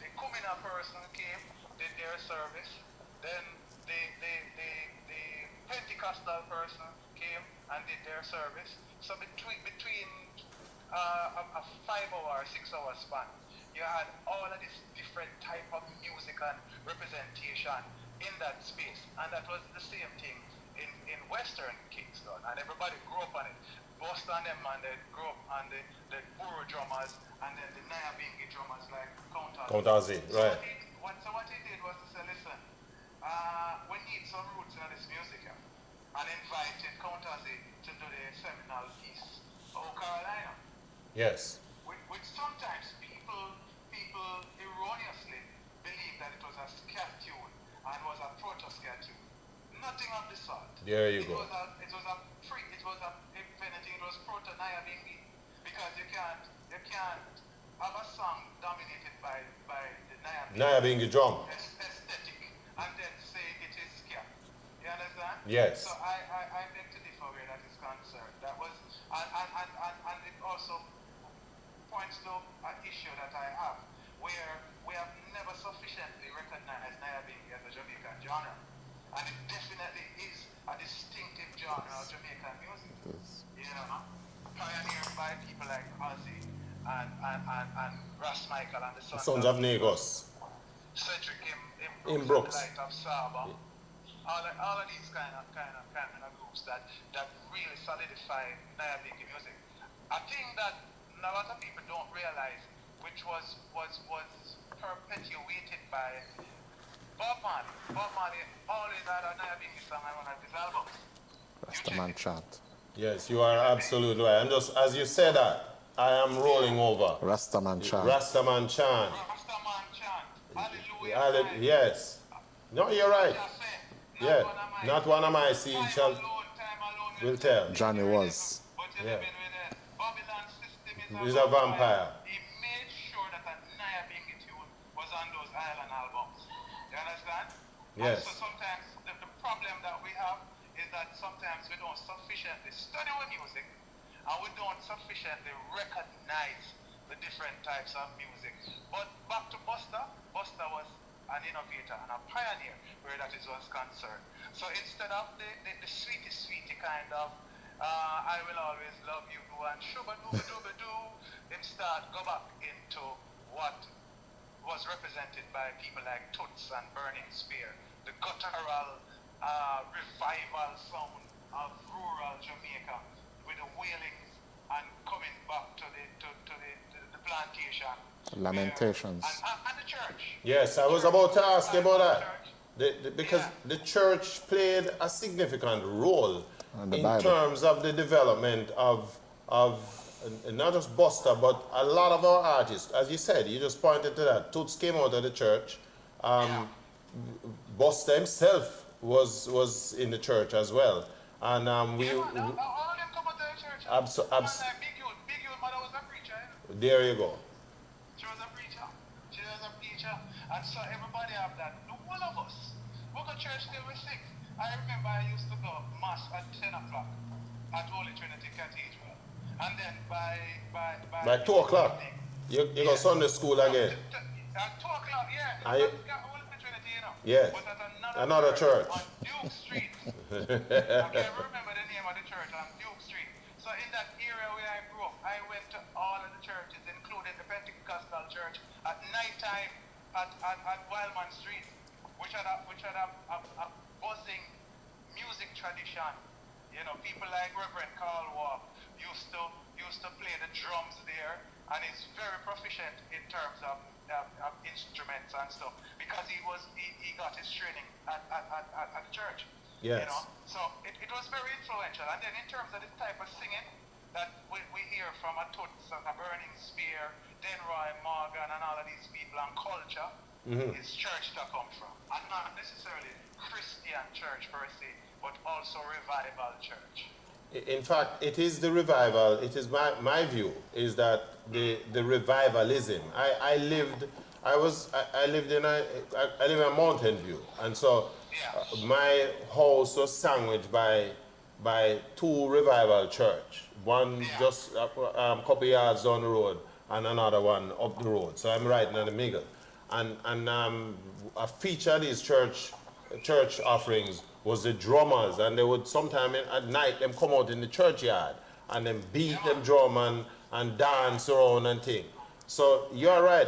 the Kumina person came, did their service. Then the Pentecostal person came and did their service. So between a 5-hour, 6-hour span, you had all of this different type of music and representation in that space. And that was the same thing in Western Kingston, and everybody grew up on it. Buster and them, man, they grew up on the Buru drummers, and then the Nyabingi drummers like Count Ozzy, right. So what he did was to say, listen, we need some roots in this music here. And invited Count Ozzy to do the seminal piece South Carolina. Yes. Which sometimes people erroneously believe that it was a scat tune and was a proto-scat tune. Nothing of the sort. There you go. It was if anything, it was proto-Nyabingi. Because you can't have a song dominated by the Nyabingi drum. aesthetic and then say it is scat. You understand? Yes. So I beg to differ where that is concerned. That was and it also points to an issue that I have where we have never sufficiently recognized Nyabingi as a Jamaican genre. And it definitely is a distinctive genre of Jamaican music. You know, pioneered by people like Ozzy and Ras Michael and the Sons of Negos. Cedric In Brooks. The Light of Saba. All of these kind of groups that really solidify Nyabingi music. A thing that a lot of people don't realize, which was perpetuated by Bob Marley. Bob Marley always had a Nyabingi song on one of his albums. Rastaman chant. Yes, you are absolutely right. And just as you said that, I am rolling over. Rastaman chant. Rastaman chant. Rastaman chant. Hallelujah. Yes. No, you're right. Yeah. Not one of my seed shall Time alone will tell. Johnny was. But you Yeah. living with it. Babylon system He's a vampire. He made sure that a Nyabingi tune was on those island albums. You understand? Yes. And so sometimes the problem that we have is that sometimes we don't sufficiently study our music and we don't sufficiently recognize the different types of music. But back to Buster. Buster was an innovator and a pioneer where that is was concerned. So instead of the sweetie kind of I will always love you and shuba dooba dooba doo, him start go back into what was represented by people like Toots and Burning Spear, the guttural revival sound of rural Jamaica with the wailings and coming back to the plantation. Lamentations. And the church. Yes, I was about to ask you about that. Church. Because Yeah. the church played a significant role And the in Bible. terms of the development of not just Buster, but a lot of our artists. As you said, you just pointed to that. Toots came out of the church. Yeah. Buster himself was in the church as well. And Yeah, man, all of them come out of the church. Man, like Big Youth mother was a preacher. You know? there you go. She was a preacher. She was a preacher. And so everybody have that. The one of us. We go to church till we sick. I remember I used to go mass at 10 o'clock at Holy Trinity Cathedral. And then By 2 o'clock, you go Sunday school again. At 2 o'clock, yeah. Are you- Got Holy Trinity, you know. Yes. But at Another church. On Duke Street. I can't remember the name of the church on Duke Street. So in that area where I grew up, I went to all of the churches, including the Pentecostal church, at night time at Wildman Street, which had a buzzing music tradition. You know, people like Reverend Carl Walk used to play the drums there, and he's very proficient in terms of instruments and stuff because he got his training at the church. Yes. You know, so it was very influential. And then in terms of the type of singing that we hear from a Toots and a Burning Spear, Denroy Morgan, and all of these people and culture, is church to come from, and not necessarily Christian church per se, but also revival church. In fact, it is the revival. It is my view is that the revivalism. I live in a Mountain View, and so my house was sandwiched by two revival church. One just a couple yards down the road, and another one up the road. So I'm right in the middle, and a feature of these church offerings was the drummers, and they would sometime at night them come out in the churchyard and then beat them drum and dance around and thing. So you're right,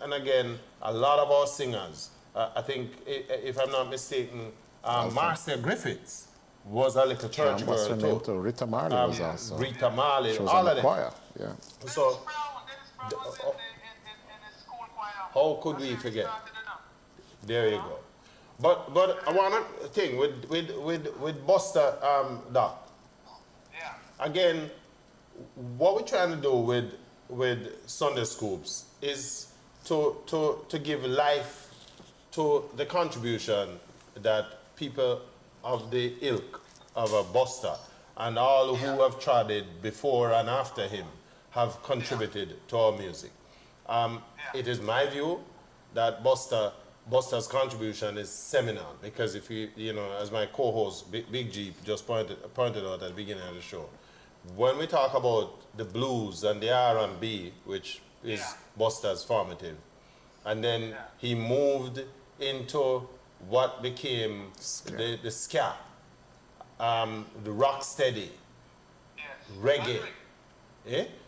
and again, a lot of our singers, I think if I'm not mistaken, Marcia Griffiths was a little church What's her girl name too. too? Rita Marley was also. Rita Marley, She was all in the of them. choir. Yeah. So Dennis Brown was in the school choir. How could That's we where he forget? started, you know. there you go. But I want to think with Buster Doc. Yeah. Again, what we're trying to do with Sunday Scoops is to give life to the contribution that people of the ilk of a Buster and all who have trodden before and after him have contributed to our music. It is my view that Buster's contribution is seminal because if you know, as my co-host Big G just pointed out at the beginning of the show, when we talk about the blues and the R&B, which is Buster's formative, and then he moved into what became the ska, the rock steady, reggae.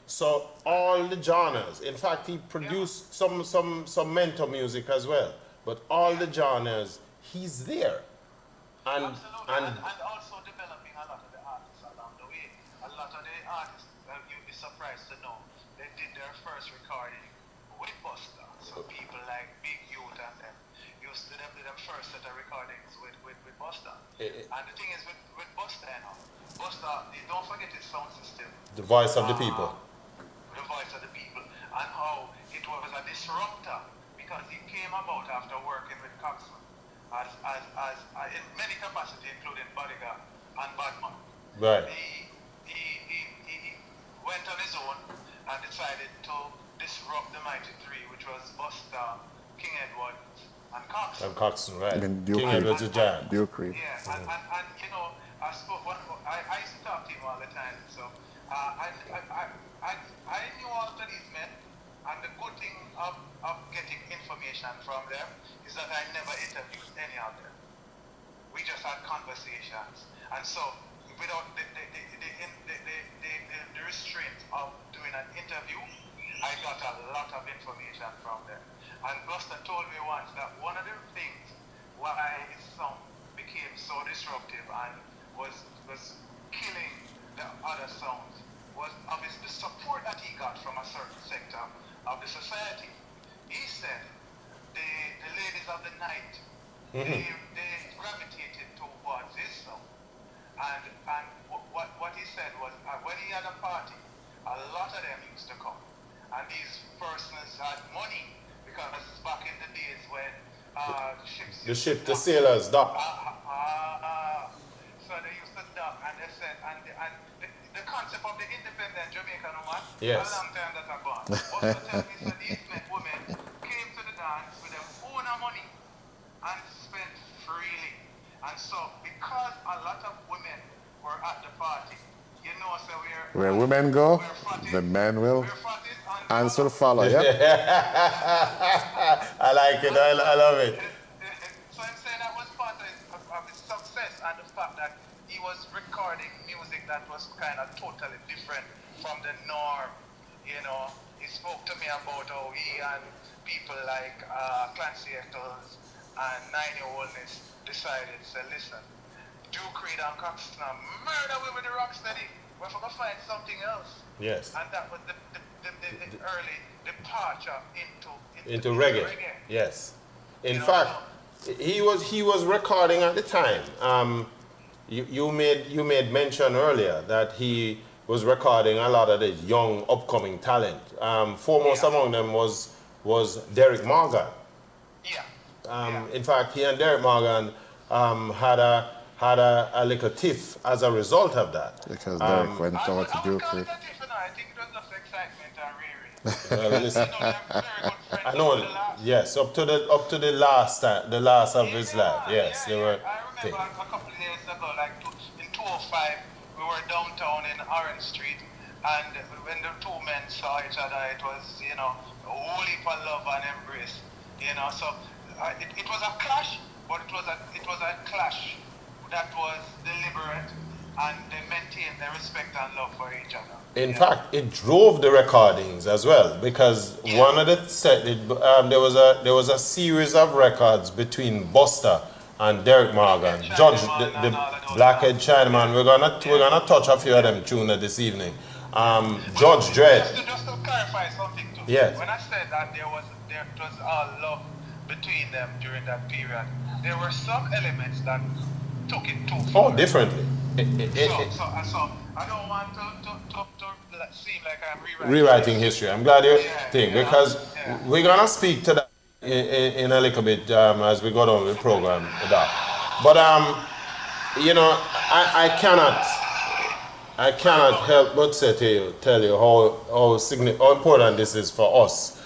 So all the genres. In fact, he produced some mental music as well. But all the genres, he's there. And also developing a lot of the artists along the way. A lot of the artists, you'd be surprised to know, they did their first recording with Buster. So people like Big Youth and them used to do them first set of recordings with Buster. And the thing is with Buster, you know, Buster, don't forget his sound system. the voice of the people. The voice of the people, and how it was a disruptor because he came about after working with Coxsone as in many capacities, including Bodyguard and Batman. Right. He went on his own and decided to disrupt the Mighty Three, which was Buster, King Edward, and Coxsone. And Coxsone, right. And Duke King Reed. Edward's a giant. Duke Reed. Yeah, and you know, I used to talk to him all the time, so I knew all of these men, and the good thing of getting information from them is that I never interviewed any of them. We just had conversations, and so without the restraint of doing an interview, I got a lot of information from them. And Buster told me once that one of the things why his song became so disruptive and was killing the other songs was obviously the support that he got from a certain sector of the society. He said the ladies of the night, they gravitated towards his song. And what he said was when he had a party, a lot of them used to come. And these persons had money because back in the days when The sailors dock. So they used to dock, and they said, and the concept of the independent Jamaican woman, Yes. a long time that I've gone. Also tell me that these women came to the dance with their own money and spent freely. And so because a lot of women were at the party, you know, so Where women go, the men will answer follow, yeah? I like it. I love it. So I'm saying that was part of his success and the fact that he was recording music that was kind of totally different from the norm. You know, he spoke to me about how he and people like Clancy Eccles and 9-year-oldness decided to say, listen, Duke Reed and Coxsone murder we with the rocksteady. We're going to find something else. Yes. And that was the early departure Into reggae. Yes. In fact, he was recording at the time. You made mention earlier that he was recording a lot of the young upcoming talent. Foremost among them was Derek Morgan. Yeah. In fact, he and Derek Morgan had a little tiff as a result of that. Because Derek went over to Duke Reed. I think it was just excitement and rearing. Listen, You know, they're very good friends I know. over the last- Yes, up to the last of his life. Yes, they were. I remember a couple of years ago, like in 2005, we were downtown in Orange Street, and when the two men saw each other, it was, you know, a whole heap of love and embrace, you know. So it was a clash, but it was a clash that was deliberate, and they maintained their respect and love for each other. In fact, it drove the recordings as well because one of the there was a series of records between Buster and Derek Morgan, Judge the Blackhead Chinaman. We're gonna touch a few of them tunes this evening. Judge Dredd. Just to clarify something too. Yes. When I said that there was all love between them during that period, there were some elements that took it too far. Oh, differently. So I don't want to seem like I'm rewriting. Rewriting history. I'm glad you Yeah, think yeah, because yeah. we're gonna speak to that in a little bit as we go down with the program, Doc. But you know, I cannot help but say to you, tell you how important this is for us.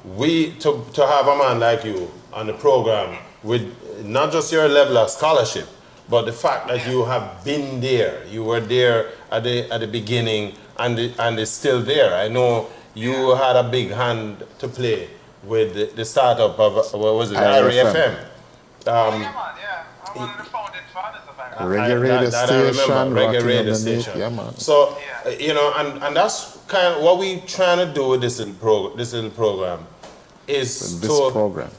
We to have a man like you on the program with not just your level of scholarship, but the fact that you have been there. You were there at the beginning, and it's still there. I know you had a big hand to play with the startup of what was it, IRFM. IRFM. Yeah, man, yeah. I'm one of the founding fathers of Ireland. Reggae radio That I station, remember, reggae rocking radio underneath. station. Yeah, man. So, Yeah. you know, and that's kind of what we trying to do with this little program is This to program.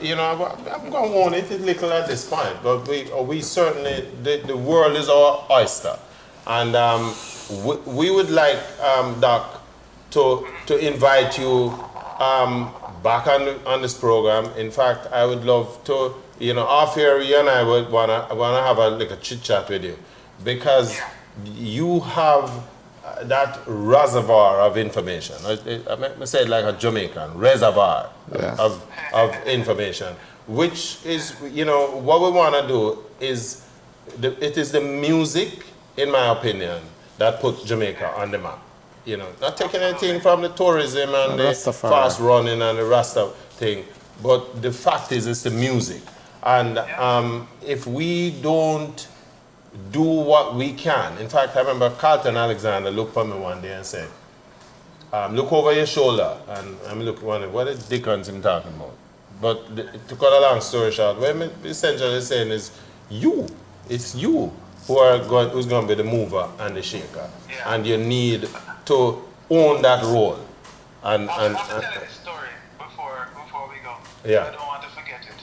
you know, I'm going to warn it a little at this point, but we certainly, the world is our oyster. And we would like, Doc, to invite you back on this program. In fact, I would love to, you know, off here, you and I would wanna have a chit chat with you because you have that reservoir of information. I say it like a Jamaican reservoir Yeah. of information, which is, you know, what we want to do is it is the music, in my opinion, that puts Jamaica on the map. You know, not taking anything from the tourism and the Rastafari. fast running and the Rasta thing, but the fact is, it's the music. And if we don't do what we can, in fact, I remember Carlton Alexander looked at me one day and said, look over your shoulder. And I'm looking, wondering, what is Dickens him talking about? But to cut a long story short, what I'm essentially saying is, it's you who's going to be the mover and the shaker. Yeah. And you need to own that role. And I'm going to tell you this story before we go. Yeah. I don't want to forget it.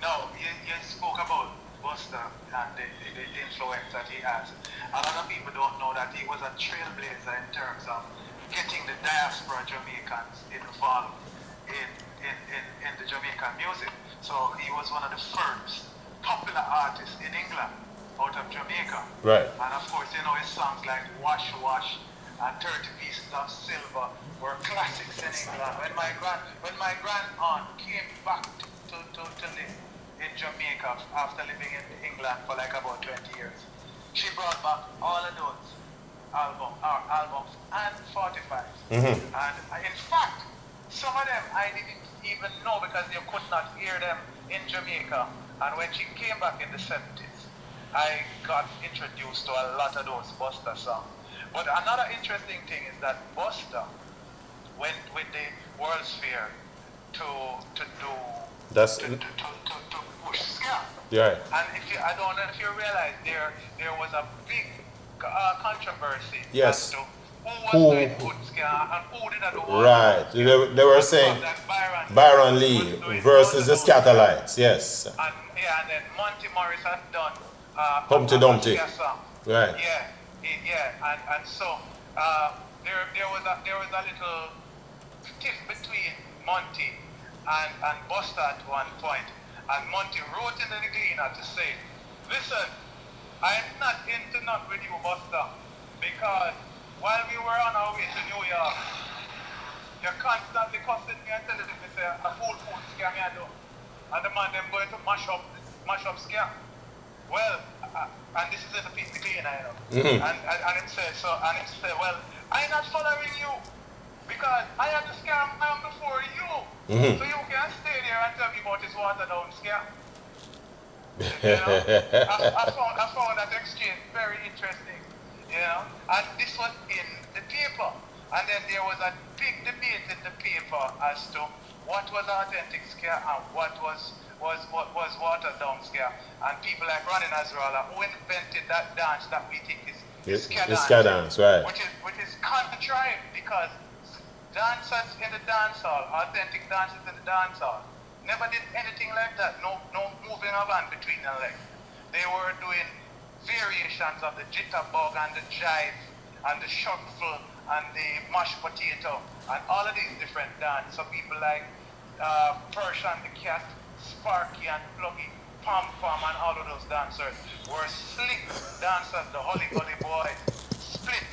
Now, you spoke about Buster and the influence that he has. A lot of people don't know that he was a trailblazer in terms of getting the diaspora Jamaicans involved in the Jamaican music. So he was one of the first popular artists in England out of Jamaica. Right. And of course, you know, his songs like Wash Wash and 30 Pieces of Silver were classics in England. When my grand aunt came back to live in Jamaica after living in England for like about 20 years, she brought back all of those albums and 45s. And in fact, some of them I didn't even know because you could not hear them in Jamaica. And when she came back in the 70s, I got introduced to a lot of those Buster songs. But another interesting thing is that Buster went with the World's Fair to push ska. Yeah. And I don't know if you realize there was a big controversy Yes. as to who was doing good ska and who didn't do all Right. good ska. They were saying That Byron Lee was doing versus the all good ska. Scatterlights. Yes. And then Monty Morris had done Humpty a Dumpty. ska song. Right. And so there was a little tiff between Monty and Buster at one point, and Monty wrote in the Gleaner to say, "Listen, I'm not into not with you, Buster, because while we were on our way to New York, you're constantly cussing me and telling me say a fool scam me I do, and the man them going to mash up scam. Well, and this is in the piece of Gleaner, you know. And him say, well, I'm not following you because I had the scam man before you. So you can stay there and tell me about this watered down scam. You know? I found that exchange very interesting. You know? And this was in the paper. And then there was a big debate in the paper as to what was authentic scam and what was watered down scam. And people like Ronnie Nasrallah, who invented that dance that we think is Ska dance, right. Which is contrived because dancers in the dance hall, authentic dancers in the dance hall, never did anything like that. No moving of hand between their legs. They were doing variations of the jitterbug and the jive and the shuffle and the mashed potato and all of these different dances. So people like Persian the Cat, Sparky and Pluggy, Pom Pom and all of those dancers were slick dancers, the Holly Gully Boys, Split,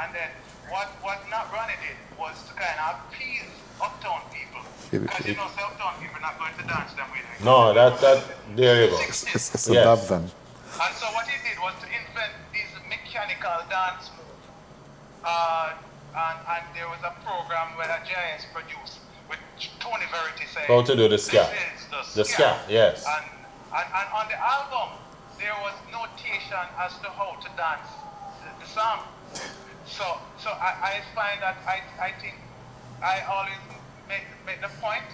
And then what not Ronnie did was to kind of appease uptown people. Because you know, so uptown people not going to dance them with. No, there you go. It's a Yes. dub then. And so what he did was to invent these mechanical dance moves. And there was a program where GIS produced with Tony Verity saying, How to do the ska. This is The ska, yes. And on the album, there was notation as to how to dance the song. So I find that I think I always make the point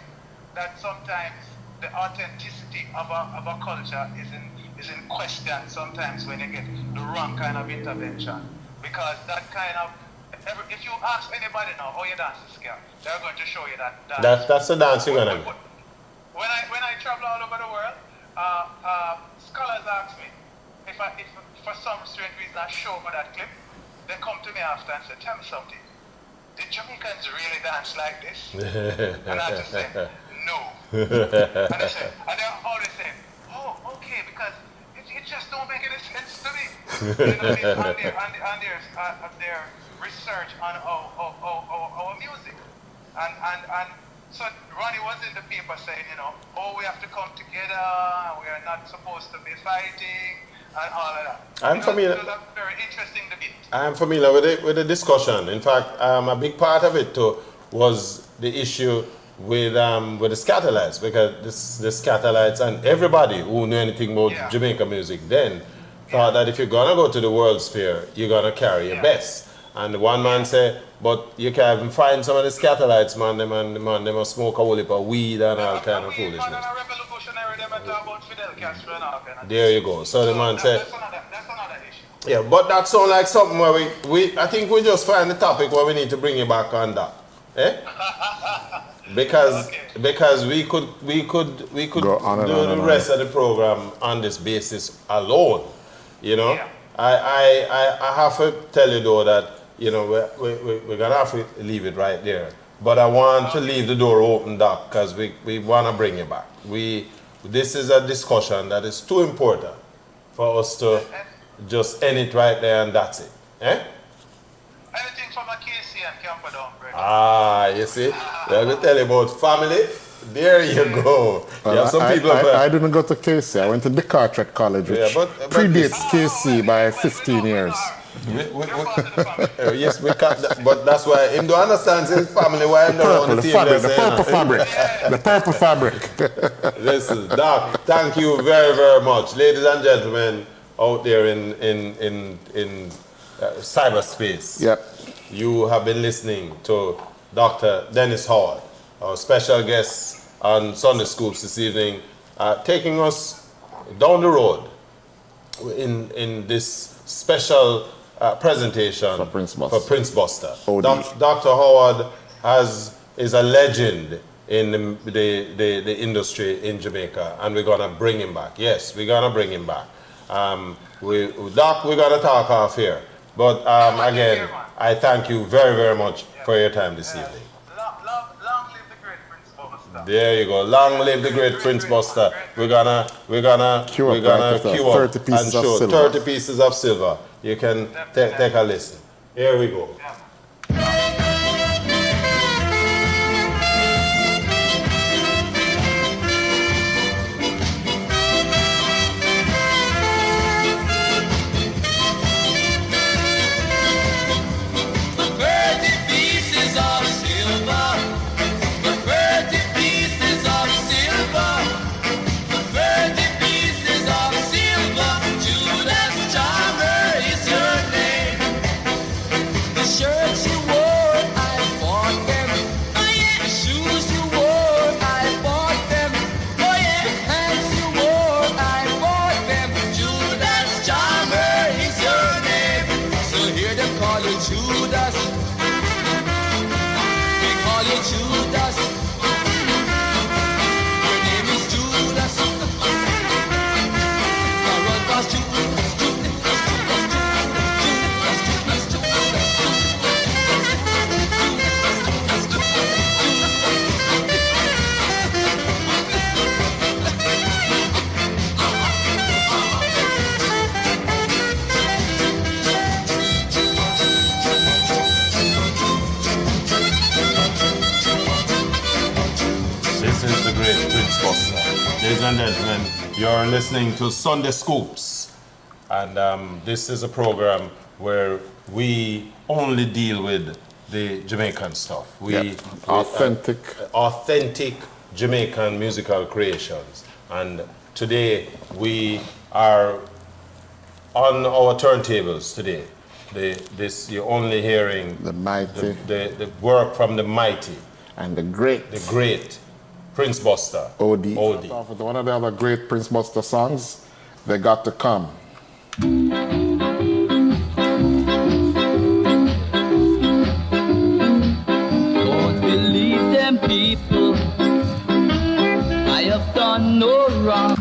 that sometimes the authenticity of a culture is in question sometimes when you get the wrong kind of intervention. Because that kind of, if you ask anybody now how you dance the ska, they're going to show you that dance. That's the dance you're gonna do. When I travel all over the world, scholars ask me if for some strange reason I show them that clip, they come to me after and say, tell me something. Did Jamaicans really dance like this? And I just say, no. And they always say, oh, okay, because it just don't make any sense to me. You know, on their research on our music. And so Ronnie was in the paper saying, you know, oh, we have to come together, and we are not supposed to be fighting, and all of that. I'm familiar. It was a very interesting debate. I'm familiar with the discussion. In fact, a big part of it too was the issue with the Scatterlights, because the Scatterlights and everybody who knew anything about Jamaica music then thought that if you're gonna go to the World's Fair, you're gonna carry your best. And the one man said, but you can even find some of the Scatterlights, man, they must smoke a whole heap of weed and all kind of foolishness. There you go. So the man said, That's another issue. yeah, but that sounds like something where I think we just find the topic where we need to bring you back on that. Eh? Because we could Go on and do on the and on. rest of the program on this basis alone. You know? Yeah. I have to tell you though that, you know, we're gonna have to leave it right there. But I want to leave the door open, Doc, because we wanna bring you back. This is a discussion that is too important for us to just end it right there and that's it. Eh? Anything from a KC and Camperdown, bro. Ah, you see? Let me tell you about family. There you go. You have some people I didn't go to KC. I went to DeCarteret College, which Yeah, but predates KC by 15 years. Yes, we can't, but that's why him don't understand his family why I'm not on the team. The purple fabric. The purple fabric. Listen, Doc, thank you very, very much. Ladies and gentlemen out there in cyberspace. Yep. You have been listening to Dr. Dennis Howard, our special guest on Sunday Scoops this evening, taking us down the road in this special presentation For Prince Buster. Prince Buster. OD. Dr. Howard is a legend in the industry in Jamaica, and we're gonna bring him back. Yes, we're gonna bring him back. Doc, we're gonna talk off here. But again, I thank you very, very much for your time this evening. Long live the great Prince Buster. There you go. Long live the great Prince Buster. We're gonna Queue up, queue up 30 pieces and of show silver. 30 pieces of silver. You can take a listen. Here we go. Sure Ladies and gentlemen, you're listening to Sunday Scoops. And this is a program where we only deal with the Jamaican stuff. Authentic. Authentic Jamaican musical creations. And today we are on our turntables today. You're only hearing The mighty the work from the mighty, and the great. the great Prince Buster. OD. OD. One of the other great Prince Buster songs, They Got to Come. Don't believe them people. I have done no wrong.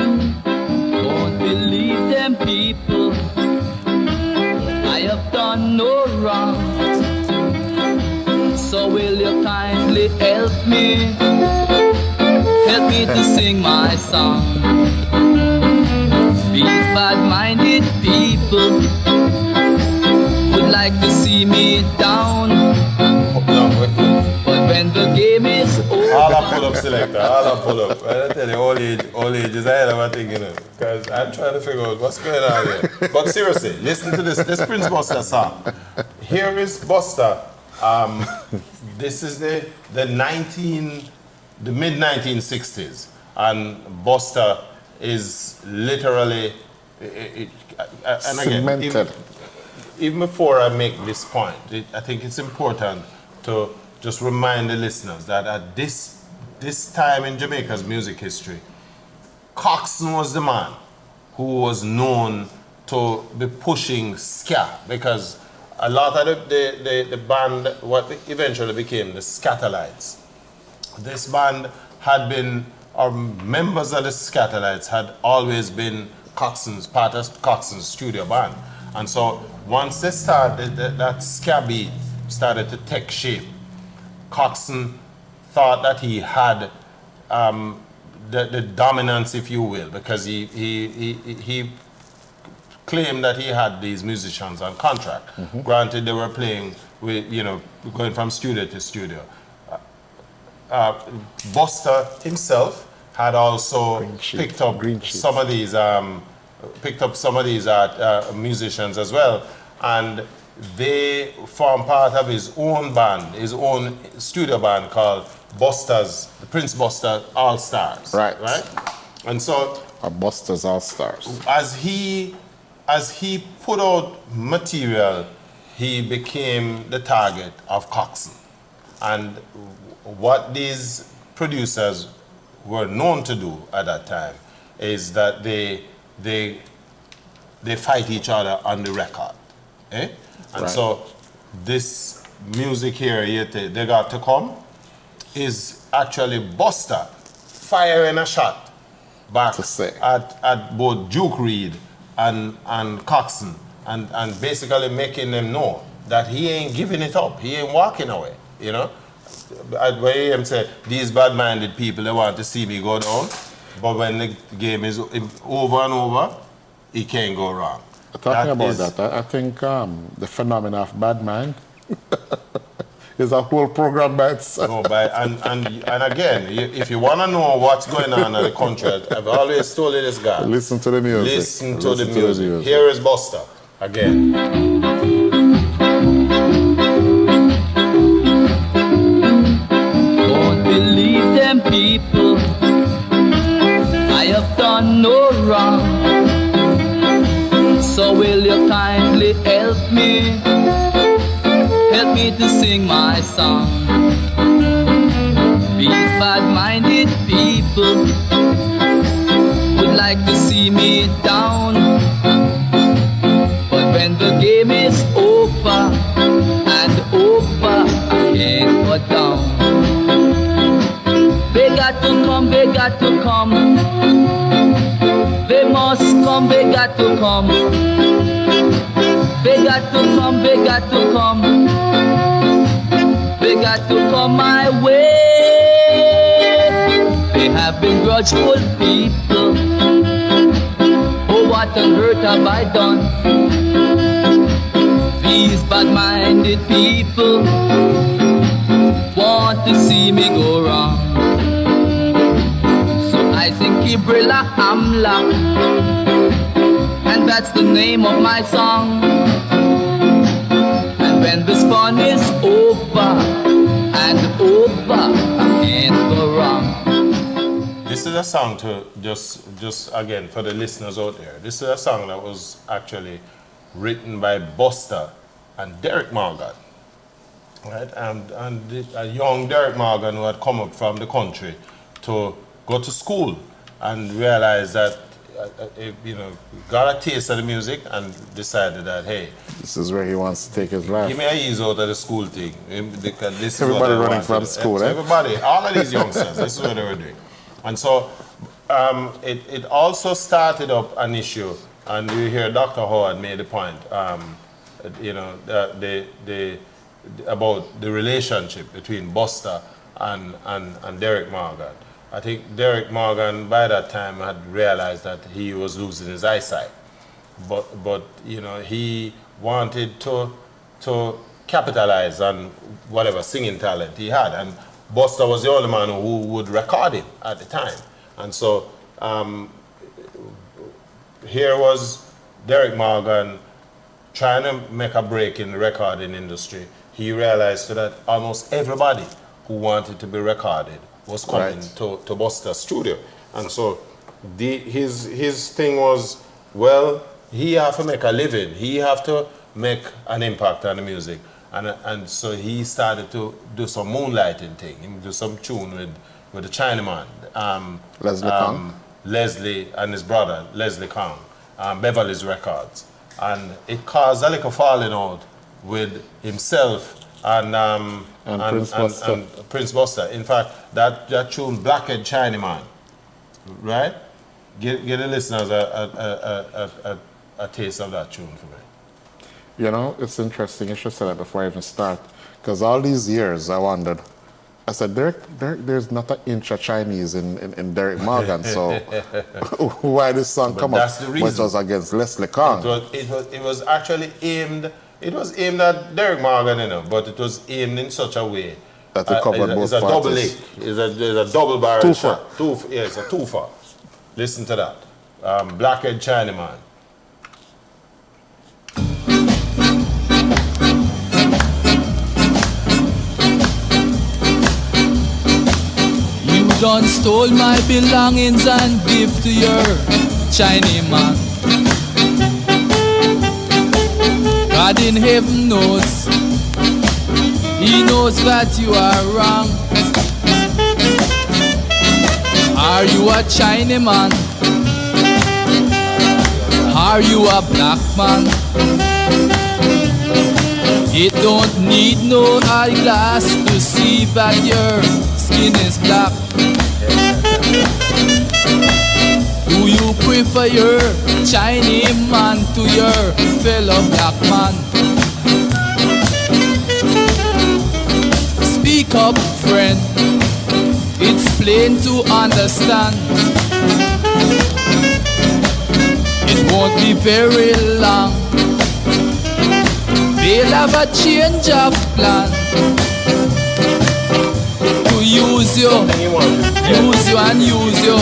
Don't believe them people. I have done no wrong. So will you kindly help me? Help me to sing my song. These bad-minded people would like to see me down, but when the game is over, All I pull up, selector. All I pull up. I tell you, old age is ahead of my thing, you know. Because I'm trying to figure out what's going on here. But seriously, listen to this Prince Buster song. Here is Buster. This is the mid 1960s, and Buster is literally, and again, Cemented. even before I make this point, I think it's important to just remind the listeners that at this time in Jamaica's music history, Coxsone was the man who was known to be pushing ska, because a lot of the band, what eventually became the Scatterlights, this band had been, or members of the Scatterlights had always been part of Coxsone's studio band. And so once they started, that ska beat started to take shape, Coxsone thought that he had the dominance, if you will, because he claimed that he had these musicians on contract. Granted, they were playing with, going from studio to studio. Buster himself had also picked up some of these musicians as well, and they formed part of his own band, his own studio band called the Prince Buster All Stars. Right. And so Buster's All Stars. as he put out material, he became the target of Coxsone. And what these producers were known to do at that time is that they fight each other on the record. And Right. so this music here, They Got to Come, is actually Buster firing a shot back To say. at both Duke Reid and Coxsone, and basically making them know that he ain't giving it up, he ain't walking away, At where him said, these bad-minded people, they want to see me go down, but when the game is over and over, he can't go wrong. Talking about is- that, I think the phenomena of bad mind is a whole program by itself. No, and again, if you want to know what's going on in the country, I've always told you this guy. Listen to the music. Listen to the music. Here is Buster again. don't believe them people. I have done no wrong. So will you kindly help me? Help me to sing my song. These bad-minded people would like to see me down, but when the game is over and over, I can't go down. They got to come, they got to come. They must come, they got to come. They got to come, they got to come. They got to come my way. They have been grudgeful people. Oh, what on earth have I done? These bad-minded people want to see me go wrong. So I sing Kibrilla Amla, and that's the name of my song. And when this fun is over and over, I can't go wrong. This is a song to just again for the listeners out there. This is a song that was actually written by Buster and Derek Morgan, right? And a young Derek Morgan who had come up from the country to go to school and realized that got a taste of the music and decided that, hey, This is where he wants to take his life. give me a ease out of the school thing. Because this is Everybody what I running want to from do. school, So eh? everybody, all of these youngsters, this is what they were doing. And so it also started up an issue, and you hear Dr. Howard made the point, about the relationship between Buster and Derek Morgan. I think Derek Morgan by that time had realized that he was losing his eyesight, but he wanted to capitalize on whatever singing talent he had, and Buster was the only man who would record him at the time. And so here was Derek Morgan trying to make a break in the recording industry. He realized that almost everybody who wanted to be recorded was coming to Buster's studio. And so his thing was, well, he have to make a living. He have to make an impact on the music. And so he started to do some moonlighting thing. He do some tune with the Chinaman. Leslie Kong. Leslie and his brother, Leslie Kong, Beverly's Records. And it caused a little falling out with himself and Prince Buster. and Prince Buster. In fact, that tune, Blackhead Chinaman, right? Give the listeners a taste of that tune for me. You know, it's interesting. You should say that before I even start. Because all these years, I wondered. I said, there's not an inch of Chinese in Derek Morgan, so why this song come up? that's the reason. Which was against Leslie Kong. It was actually aimed. It was aimed at Derek Morgan, but it was aimed in such a way That it covered both it's a double parties. lick. It's a double barrel Twofer. shot. It's a twofer. Listen to that. Blackhead Chinaman. You done stole my belongings and give to your Chinese man. God in heaven knows, He knows that you are wrong. Are you a Chinese man? Are you a black man? It don't need no eyeglass to see that your skin is black. Do you prefer your Chinese man to your fellow black man? Speak up, friend. It's plain to understand. It won't be very long. They'll have a change of plan to use you and use you,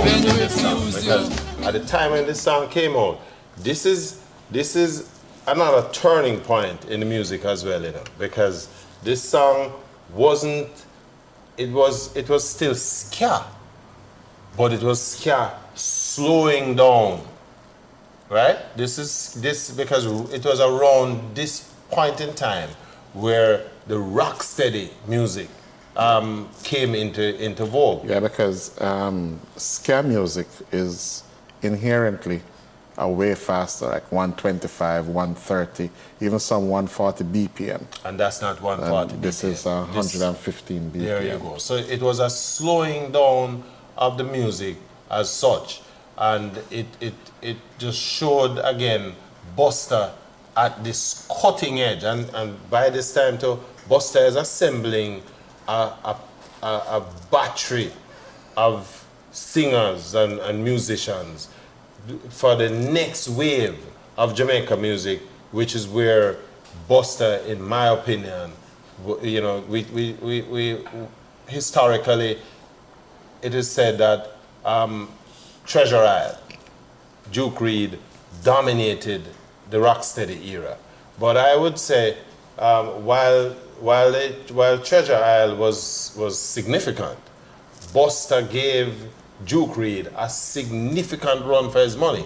then refuse you. At the time when this song came out, this is another turning point in the music as well, because this song wasn't. It was still ska, but it was ska slowing down. Right? This because it was around this point in time where the rocksteady music came into vogue. Yeah, because ska music is inherently a way faster, like 125, 130, even some 140 BPM. And that's not 140 And this BPM. is 115 BPM. There you go. So it was a slowing down of the music as such. And it just showed again Buster at this cutting edge. And by this time too, Buster is assembling a battery of singers and musicians for the next wave of Jamaica music, which is where Buster, in my opinion, you know, we historically, it is said that Treasure Isle, Duke Reid dominated the Rocksteady era. But I would say, while Treasure Isle was significant, Buster gave Duke Reid a significant run for his money.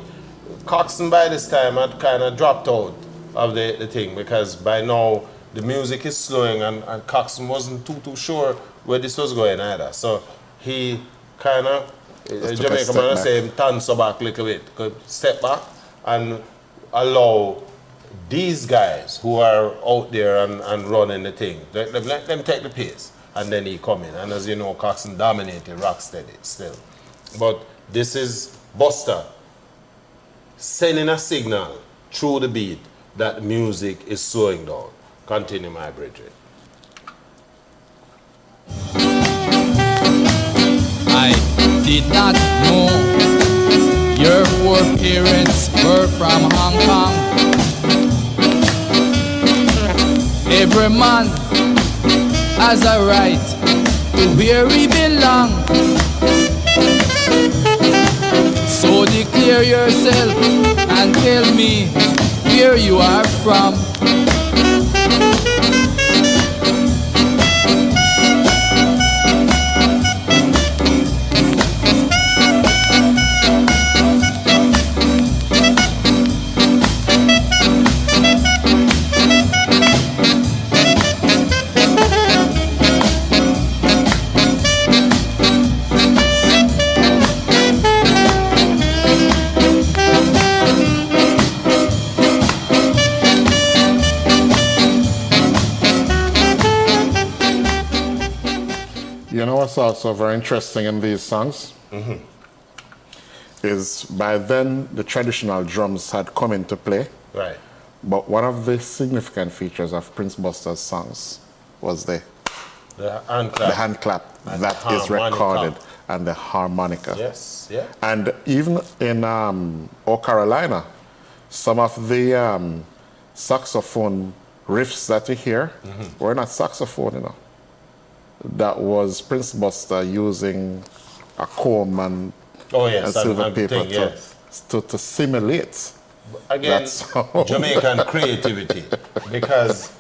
Coxsone by this time had kind of dropped out of the thing because by now the music is slowing and Coxsone wasn't too sure where this was going either. So he kind of, Jamaica man say him turn so back a little bit, could step back and allow these guys who are out there and running the thing, let them take the pace. And then he come in. And as you know, Coxsone dominated Rocksteady still. But this is Buster sending a signal through the beat that the music is slowing down. Continue, my brethren. I did not know your poor parents were from Hong Kong. Every man has a right to where he belong. So declare yourself and tell me where you are from. You know what's also very interesting in these songs? Is by then the traditional drums had come into play. Right. But one of the significant features of Prince Buster's songs was the hand clap. hand clap And that the is harmonica. recorded and the harmonica. Yes, yeah. And even in O Carolina, some of the saxophone riffs that you hear were not saxophone, you know. That was Prince Buster using a comb and, Oh, yes, and silver and paper thing, yes. to simulate. Again, That's how- Jamaican creativity. Because,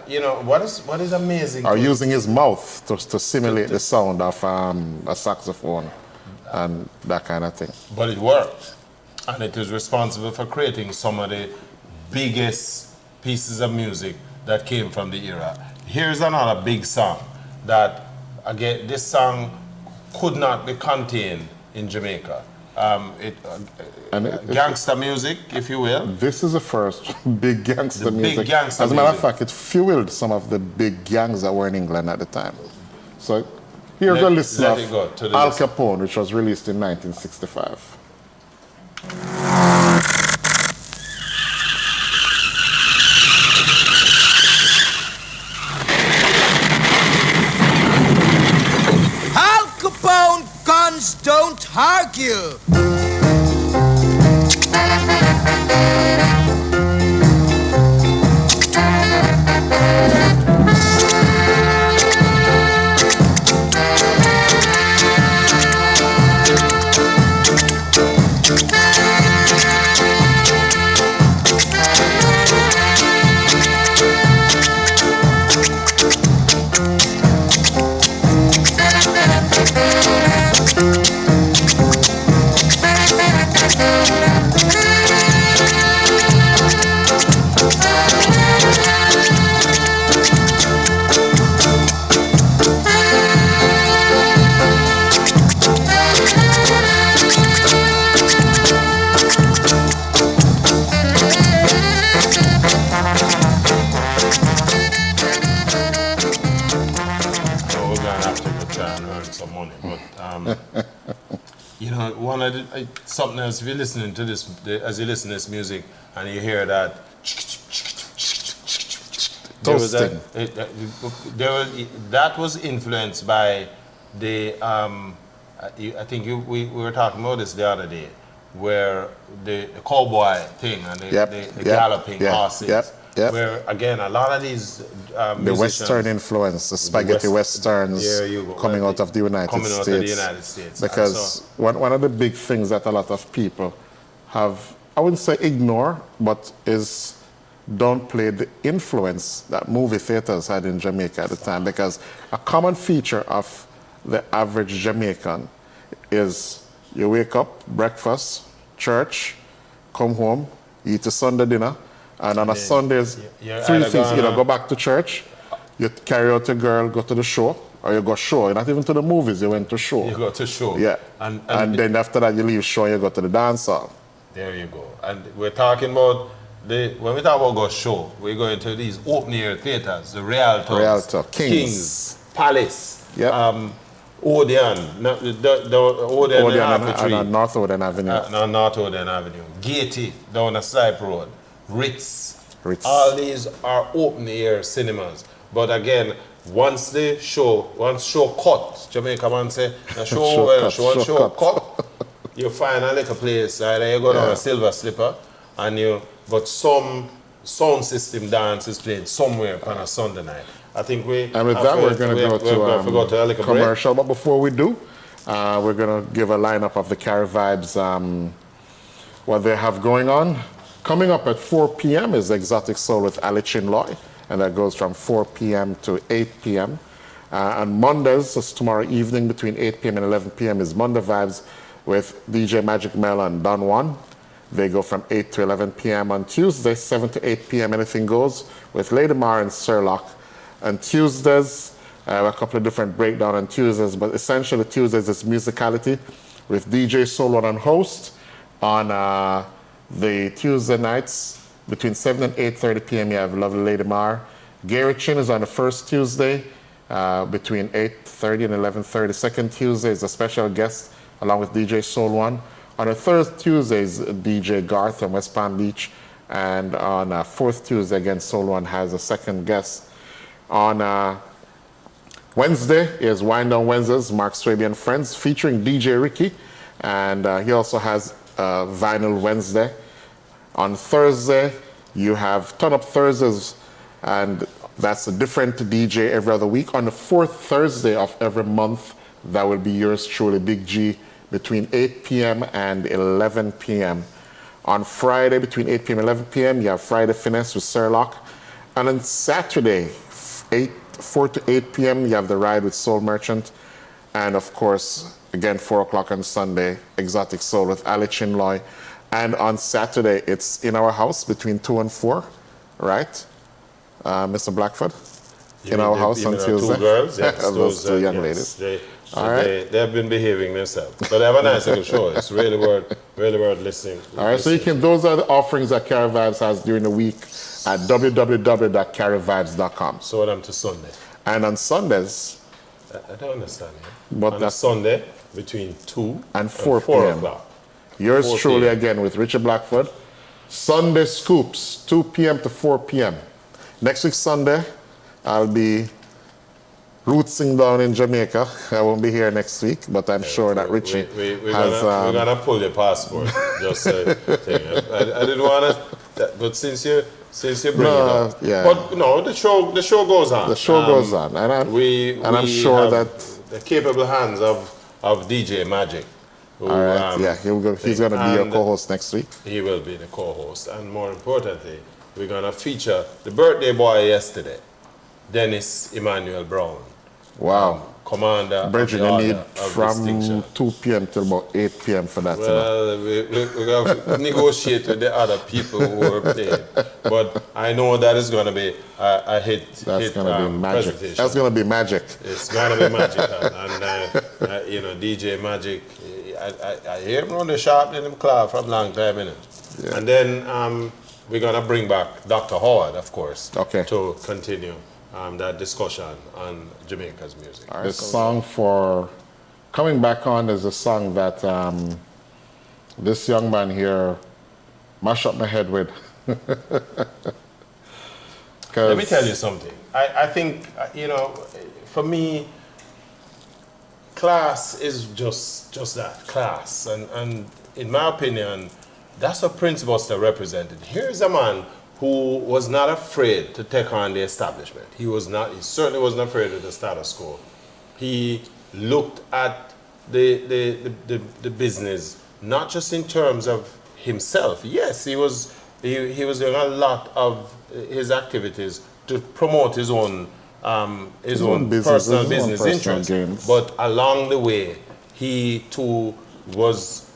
you know, what is amazing? Or using his mouth to simulate the sound of a saxophone and that kind of thing. But it worked. And it is responsible for creating some of the biggest pieces of music that came from the era. Here's another big song that, again, this song could not be contained in Jamaica. Gangster music, if you will. This is the first big gangster The big music. gangster As a matter of music. fact, it fueled some of the big gangs that were in England at the time. So here's a list let of it go to the Al list. Capone, which was released in 1965. Al Capone guns don't argue. So we're gonna have to go try and earn some money. But you know, one of the, something else. If you're listening to this, as you listen to this music, and you hear that, Toasting. that was influenced by the. I think we were talking about this the other day, where the cowboy thing and the Yep, the yep, galloping yeah, horses. yep, Yep. where again a lot of these The musicians, Western influence, the spaghetti Westerns There you go. coming out of the United coming States. out of the United States. And Because so- one of the big things that a lot of people have, I wouldn't say ignore, but is don't play the influence that movie theaters had in Jamaica at the time. Because a common feature of the average Jamaican is you wake up, breakfast, church, come home, eat a Sunday dinner, and on a Sundays, you're three either things, either gonna- go back to church, you carry out your girl, go to the show, or you go show. Not even to the movies, you went to show. You go to show. Yeah. And And then after that, you leave show and you go to the dance hall. there you go. And we're talking about when we talk about go show, we're going to these open air theaters, the Rialto, Kings. Palace, Yep. Odeon, the Odeon, Odeon and and Half Tree. North Odeon Avenue. No, not Odeon Avenue. Gaiety down the Snipe Road. Ritz. Ritz. All these are open air cinemas. But again, once show cut, Jamaica man say, the show, Show well, cut, show show cut, you find a little place, either you go down Yeah. a Silver Slipper, but some sound system dance is playing somewhere on a Sunday night. I think And with that, we're going to go to a little break. commercial. But before we do, we're going to give a lineup of the Cari Vibes, what they have going on. Coming up at 4 p.m. is Exotic Soul with Ali Chinloy, and that goes from 4 p.m. to 8 p.m. On Mondays, so tomorrow evening between 8 p.m. and 11 p.m. is Monday Vibes with DJ Magic Mel and Don Juan. They go from 8 to 11 p.m. On Tuesday, 7 to 8 p.m. Anything Goes with Lady Mar and Sherlock. On Tuesdays, a couple of different breakdown on Tuesdays, but essentially Tuesdays is musicality with DJ Solo and host. On the Tuesday nights, between 7 and 8:30 p.m., you have lovely Lady Mar. Gary Chin is on the first Tuesday, between 8:30 and 11:30. Second Tuesday is a special guest along with DJ Soul One. On the third Tuesday is DJ Garth from West Palm Beach. And on fourth Tuesday, again, Soul One has a second guest. On Wednesday is Wind Down Wednesdays, Mark Swaby and Friends, featuring DJ Ricky. And he also has Vinyl Wednesday. On Thursday, you have Turn Up Thursdays, and that's a different DJ every other week. On the fourth Thursday of every month, that will be yours truly, Big G, between 8 p.m. and 11 p.m. On Friday, between 8 p.m. and 11 p.m., you have Friday Finesse with Sherlock. And on Saturday, 4 to 8 p.m., you have The Ride with Soul Merchant. And of course, again, 4 o'clock on Sunday, Exotic Soul with Ali Chinloy. And on Saturday, it's In Our House between 2 and 4, right? Mr. Blackford? In Our House on Tuesday. Two girls, yes, those two young yes. ladies. So All right. they have been behaving themselves. But they have a nice little show. It's really worth listening. All right, so you can, those are the offerings that Cari Vibes has during the week at www.carivibes.com. So them to Sunday. And on Sundays, I don't understand. Yeah? But On a that's- Sunday between 2 and 4 4 p.m. o'clock. yours 4 truly p.m. again with Richard Blackford. Sunday Scoops, 2 p.m. to 4 p.m. Next week, Sunday, I'll be rootsing down in Jamaica. I won't be here next week, but I'm sure that Richie We're has... we're gonna pull your passport. Just thing. I didn't want to, but since you bring No, it up, yeah. But no, the show goes on. the show goes on, and I'm sure have that... the capable hands of DJ Magic. Who, All right, yeah, he's going to be your and co-host next week. He will be the co-host, and more importantly, we're gonna feature the birthday boy yesterday, Dennis Emmanuel Brown. Wow. Commander of Bridget, the you Order need of from Distinction. 2 p.m. till about 8 p.m. for that. you know. Well, we have to negotiate with the other people who are playing. But I know that is going to be a hit That's going to be magic. presentation. That's going to be magic. It's going to be magical. And, DJ Magic, I hear him run the sharp in him claw from long time, innit? Yeah. And then we're going to bring back Dr. Howard, of course, Okay. to continue that discussion on Jamaica's music. The song for coming back on is a song that this young man here mashed up my head with. Let me tell you something. I think, for me, class is just that, class. And in my opinion, that's what Prince Buster represented. Here's a man who was not afraid to take on the establishment. He certainly wasn't afraid of the status quo. He looked at the business not just in terms of himself. Yes, he was doing a lot of his activities to promote his own own business, personal his own business personal interests. gains. But along the way, he too was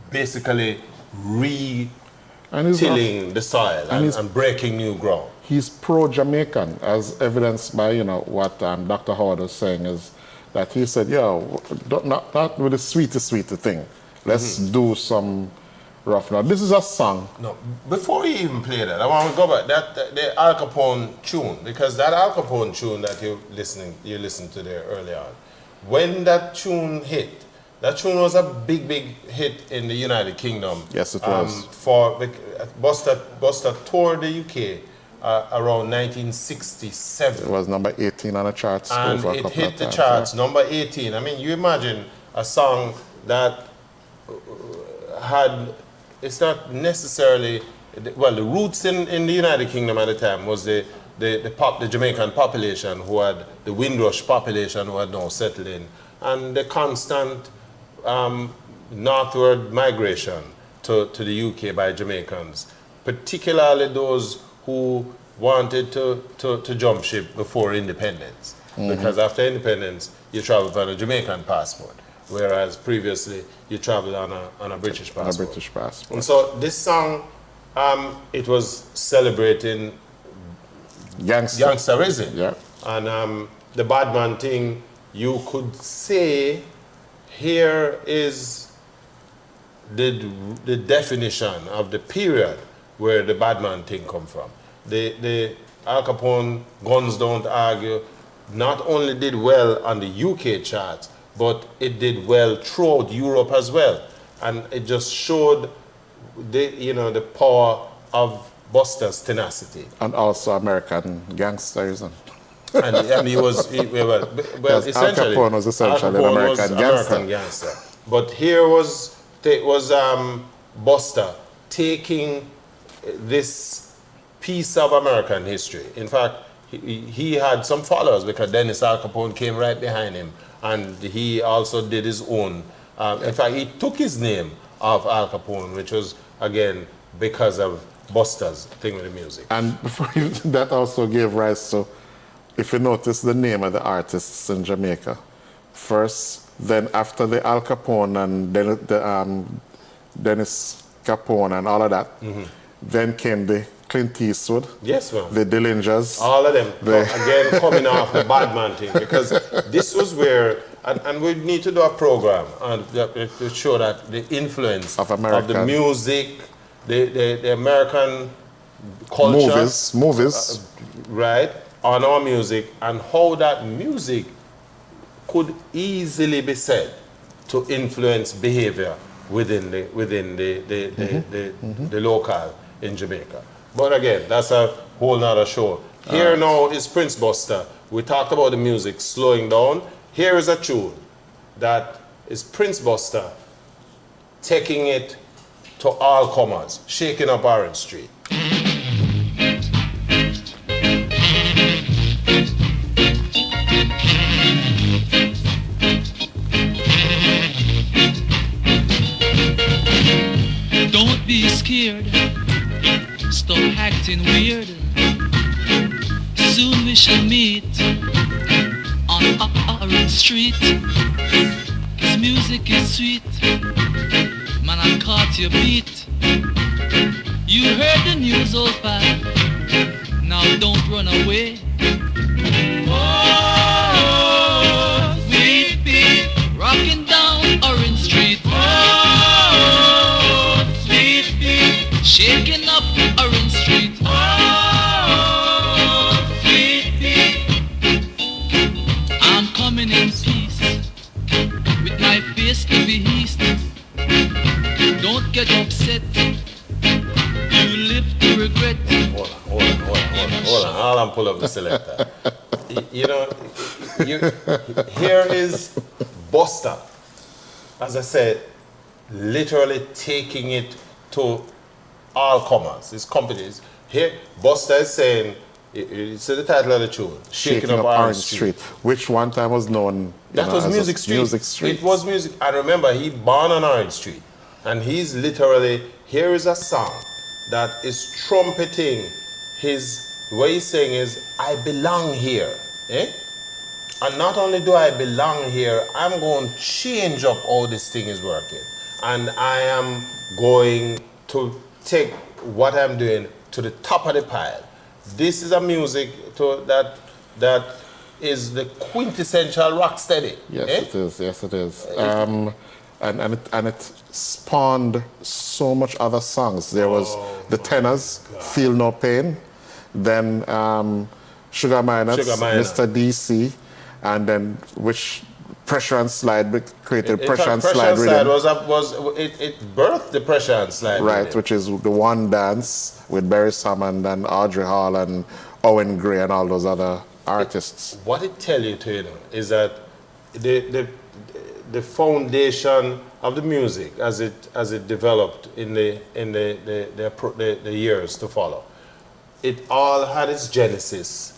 basically And he's tilling the soil he's- and breaking new ground. he's pro-Jamaican, as evidenced by what Dr. Howard was saying, is that he said, not with the sweetest thing. Let's do some rough. Now, this is a song. No, before we even play that, I want to go back the Al Capone tune, because that Al Capone tune that you listened to there earlier on, when that tune hit, that tune was a big hit in the United Kingdom. Yes, it was. Busta toured the UK around 1967. It was number 18 on the charts. And over a it couple hit of the times, charts, yeah. number 18. I mean, you imagine a song that it's not necessarily, well, the roots in the United Kingdom at the time was the Jamaican population the Windrush population who had now settled in, and the constant northward migration to the UK by Jamaicans, particularly those who wanted to jump ship before independence. Because after independence, you traveled on a Jamaican passport, whereas previously you traveled on a British passport. On a British passport. And so this song, it was celebrating gangsterism. Yeah. And the Badman thing, you could say, here is the definition of the period where the Badman thing come from. The Al Capone, Guns Don't Argue, not only did well on the UK charts, but it did well throughout Europe as well. And it just showed the power of Busta's tenacity. And also American gangsterism. And he was, well, Yes, essentially, Al Capone was essentially Al Capone an was American gangster. American gangster. But here was Busta taking this piece of American history. In fact, he had some followers because Dennis Al Capone came right behind him, and he also did his own. In fact, he took his name off Al Capone, which was, again, because of Busta's thing with the music. And before that also gave rise to, if you notice the name of the artists in Jamaica, first, then after the Al Capone and then Dennis Capone and all of that, then came the Clint Eastwood, Yes, ma'am. the Dillingers. All of them, again, coming off the Badman thing, because this was where, and we need to do a program to show that the influence Of the American- music, the American culture, Movies. right, on our music, and how that music could easily be said to influence behavior within the local in Jamaica. But again, that's a whole nother show. Here now is Prince Busta. We talked about the music slowing down. Here is a tune that is Prince Busta taking it to all comers, shaking up Orange Street. Don't be scared. Stop acting weird. Soon we shall meet on Orange Street. His music is sweet. Man, I caught your beat. You heard the news, old pal. Now don't run away. Oh, sweet pea, rocking down Orange Street. Oh, sweet pea, shaking up Orange Street. Oh, sweet pea, I'm coming in peace with my face to the east. Don't get upset. You live to regret. Hold on. I'll pull up the selector. Here is Busta, as I said, literally taking it to all comers, his companies. Here, Buster is saying, it's the title of the tune, Shaking Up Orange Street. which one time was known. That was as a Music Street. Music Street. It was music. And remember, he born on Orange Street. And he's literally, here is a song that is trumpeting what he's saying is, I belong here. Eh? And not only do I belong here, I'm going to change up how this thing is working. And I am going to take what I'm doing to the top of the pile. This is a music that is the quintessential rock steady. Yes, eh? it is. Yes, it is. And it spawned so much other songs. There was the Tenors, Feel No Pain, then Sugar Miners, Mr. DC, and then which Pressure and Slide created In Pressure fact, and Slide rhythm. it birthed the Pressure and Slide Right, rhythm. which is the One Dance with Barry Salmon and Audrey Hall and Owen Gray and all those other artists. What it tell you is that the foundation of the music as it developed in the years to follow, it all had its genesis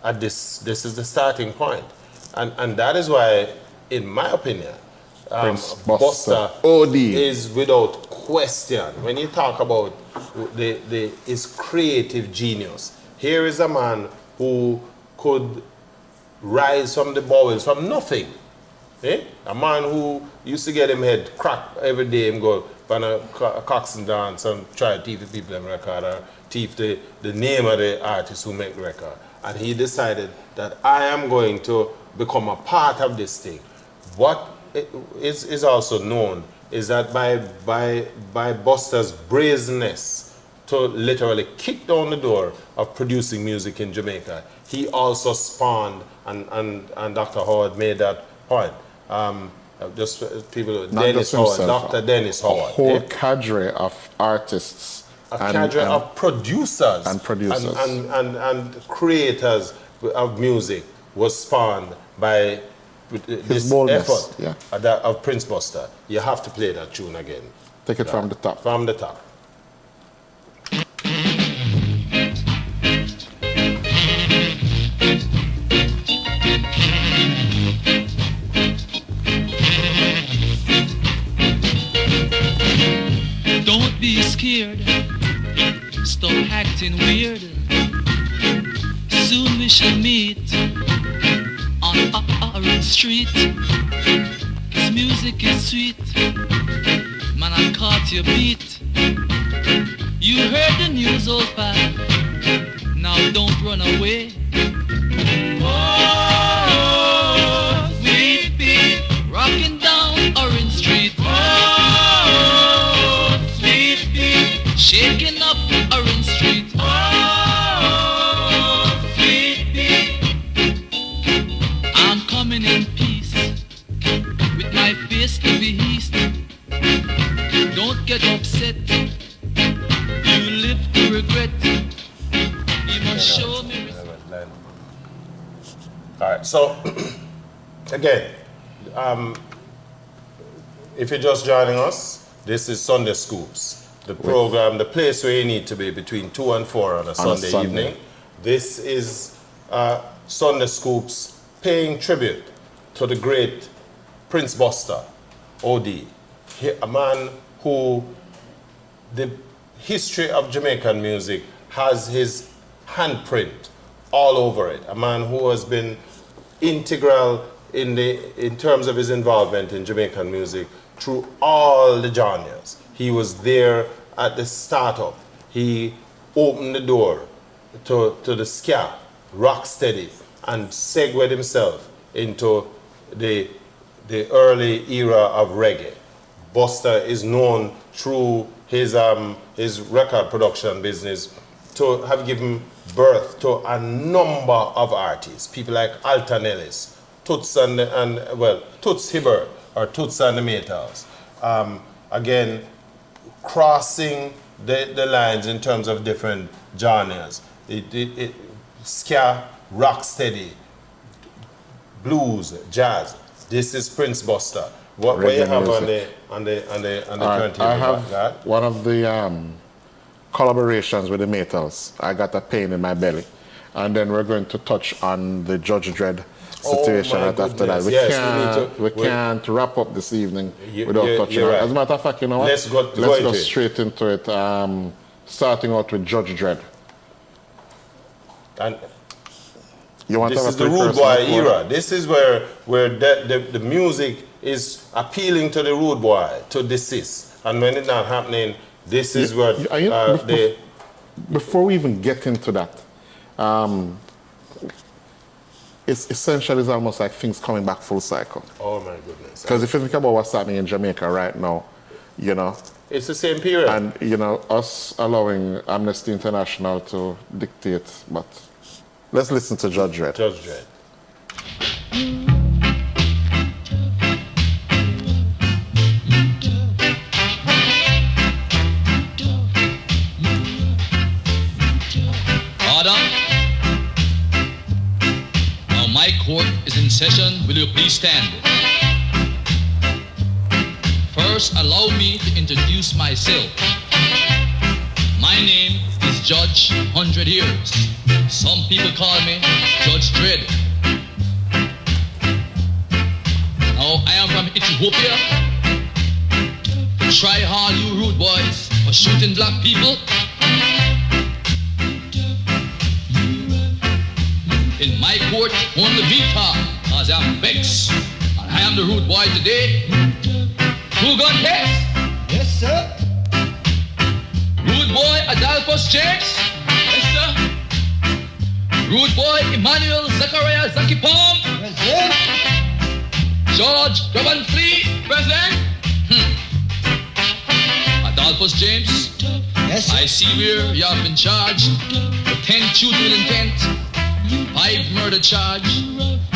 at this is the starting point. And that is why, in my opinion, Prince Buster OD is without question. When you talk about his creative genius, here is a man who could rise from the bowels from nothing. Eh? A man who used to get him head crack every day and go on a Coxsone dance and try to teach the people in record or teach the name of the artist who make the record. And he decided that I am going to become a part of this thing. What is also known is that by Buster's brazenness to literally kick down the door of producing music in Jamaica, he also spawned, and Dr. Howard made that point. Just people, Not Dennis just Howard, himself, Dr. Dennis a Howard. whole eh? cadre of artists. A cadre of producers and producers. and creators of music was spawned by this boldness, effort yeah. of Prince Buster. You have to play that tune again. Take it from the top. From the top. Don't be scared, stop acting weird. Soon we shall meet on Orange Street. Cause music is sweet, man, I caught your beat. You heard the news, old pal, now don't run away. Oh, sweet beat, rocking down Orange Street. Oh, sweet beat, shaking up Orange Street. Oh, sweet beat, I'm coming in peace with my face to the east. Don't get upset, you live to regret. You must show me respect. All right, so again, if you're just joining us, this is Sunday Scoops, the program, the place where you need to be between 2 and 4 on a Sunday evening. This is Sunday Scoops paying tribute to the great Prince Buster, OD, a man who the history of Jamaican music has his handprint all over it. A man who has been integral in terms of his involvement in Jamaican music through all the genres. He was there at the startup. He opened the door to the ska, rocksteady, and segued himself into the early era of reggae. Buster is known through his record production business to have given birth to a number of artists, people like Alton Ellis, Toots Toots Hibbert, or Toots and the Maytals. Again, crossing the lines in terms of different genres. Ska, rocksteady, blues, jazz. This is Prince Buster. What you have on the turntable? I have one of the collaborations with the Maytals. I got a pain in my belly. And then we're going to touch on the Judge Dredd situation my right after that. goodness. We, Yes, we can't wrap up this evening You- without you're- touching you're on it. right. As a matter of fact, you know what? Let's go into it. straight into it. Starting out with Judge Dredd. And You want this to have is a the rude three-person boy before? era. This is where the music is appealing to the rude boy to desist. And when it's not happening, this is what Before we even get into that, it's essentially it's almost like things coming back full cycle. oh my goodness. Because if you think about what's happening in Jamaica right now, you know, It's the same period. and you know, us allowing Amnesty International to dictate, but let's listen to Judge Dredd. Judge Dredd. Order. Now my court is in session. Will you please stand? First, allow me to introduce myself. My name is Judge 100 Years. Some people call me Judge Dredd. Now, I am from Ethiopia. To try all you rude boys for shooting black people. In my court, only me talk, cause I'm vexed. And I am the rude boy today. Who got test? Yes, sir. Rude boy Adolphus James? Yes, sir. Rude boy Emmanuel Zachariah Zaki Palm? Present. George Govan Flea? Present. Adolphus James? Yes, sir. I see where you have been charged with 10 shooting with intent, 5 murder charge,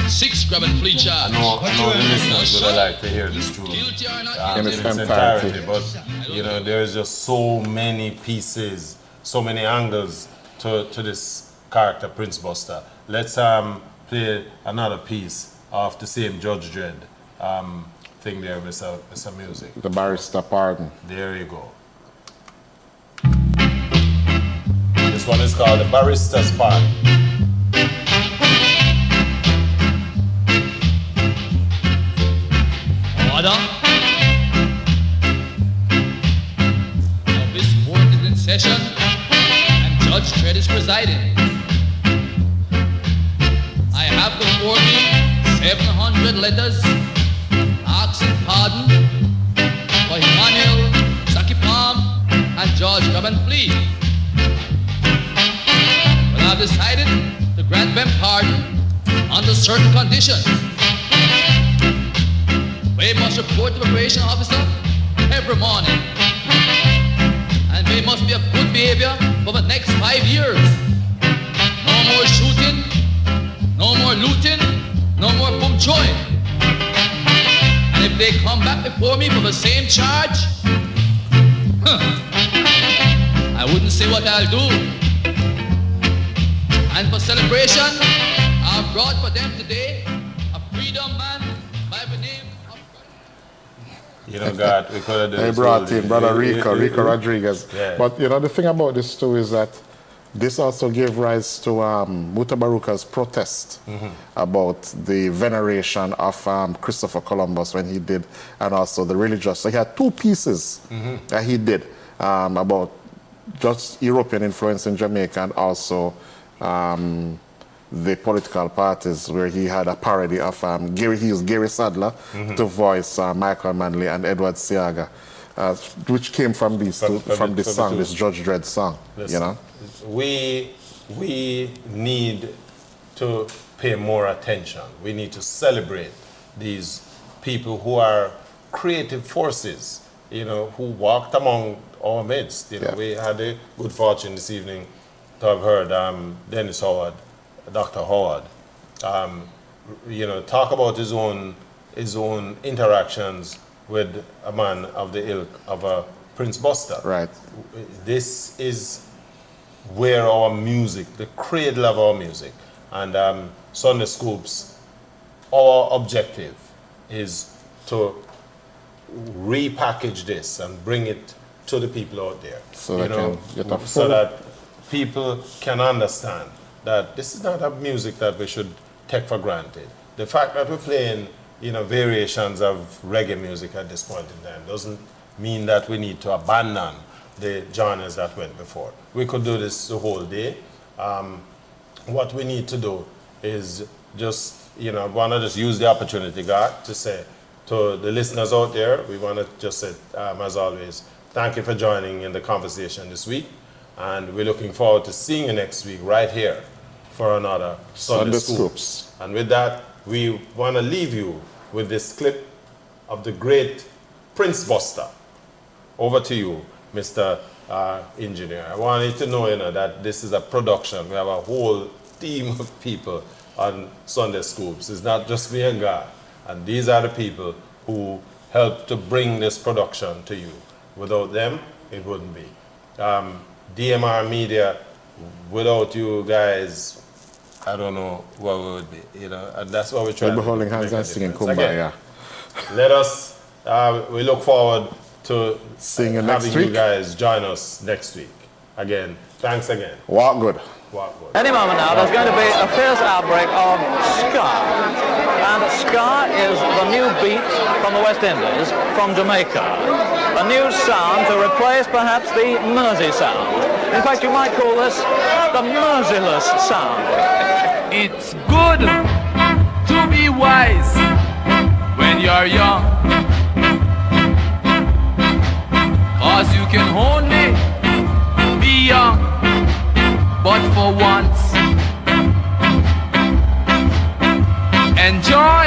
6 grab and flee charge. I know the listeners would like to hear this truth Guilty or not In in its its entirety. entirety, but you know there's just so many pieces, so many angles to this character, Prince Buster. Let's play another piece of the same Judge Dredd thing there with some music. The barrister pardon. There you go. This one is called The Barrister's Part. Order. Now this court is in session and Judge Dredd is presiding. I have before me 700 letters asking pardon for Emmanuel, Zaki Palm, and George Govan Flea. But I've decided to grant them pardon under certain conditions. They must report to the probation officer every morning. And they must be of good behavior for the next 5 years. No more shooting, no more looting, no more boom joy. And if they come back before me for the same charge, I wouldn't say what I'll do. And for celebration, I've brought for them today a freedom man by the name of... You know, God, we could have done They this brought whole- in Brother Rico Rodriguez. Yeah. But you know, the thing about this too is that this also gave rise to Mutabaruka's protest about the veneration of Christopher Columbus when he did, and also the religious. So he had 2 pieces that he did about just European influence in Jamaica and also the political parties, where he had a parody of he used Gary Sadler to voice Michael Manley and Edward Seaga, which came from these from this song, this Judge Dredd song. Listen, You know, we need to pay more attention. We need to celebrate these people who are creative forces, you know, who walked among our midst. You know, Yeah. we had the good fortune this evening to have heard Dennis Howard, Dr. Howard, you know, talk about his own interactions with a man of the ilk of Prince Buster. right? This is where our music, the cradle of our music, and Sunday Scoops, our objective is to repackage this and bring it to the people out there. So they can get a so full- that people can understand that this is not a music that we should take for granted. The fact that we're playing, variations of reggae music at this point in time doesn't mean that we need to abandon the genres that went before. We could do this the whole day. What we need to do is just, want to just use the opportunity, God, to say to the listeners out there, we want to just say, as always, thank you for joining in the conversation this week. And we're looking forward to seeing you next week right here for another Sunday Scoops. And with that, we want to leave you with this clip of the great Prince Buster. Over to you, Mr. Engineer. I want you to know, that this is a production. We have a whole team of people on Sunday Scoops. It's not just me and God. And these are the people who help to bring this production to you. Without them, it wouldn't be. DMR Media, without you guys, I don't know what we would be, and that's what we're trying We'll be to holding do, hands make a and singing difference. Kumbaya. Again, let us, we look forward to Seeing you next having you week. guys join us next week. Again, thanks again. Walk good. Walk good. Any moment now, there's going to be a fierce outbreak of ska. And ska is the new beat from the West Indies, from Jamaica. A new sound to replace perhaps the Mersey sound. In fact, you might call this the Merciless sound. It's good to be wise when you're young, 'cause you can only be young, but for once. Enjoy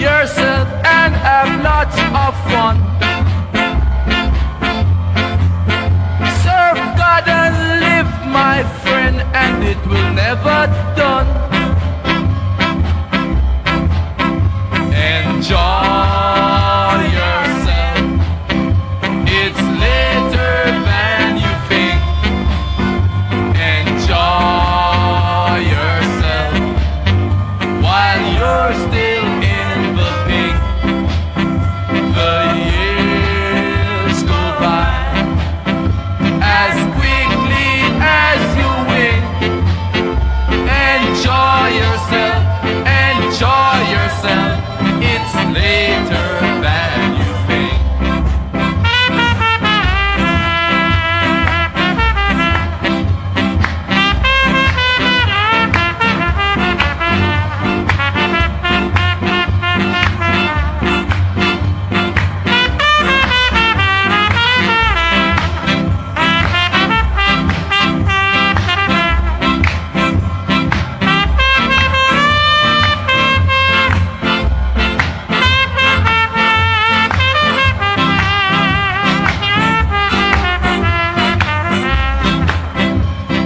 yourself and have lots of fun. Serve God and live, my friend, and it will never done. Enjoy yourself. It's later than you think. Enjoy yourself while you're still in the pink. The years go by as quickly as you wink. Enjoy yourself, enjoy yourself. It's later than you think.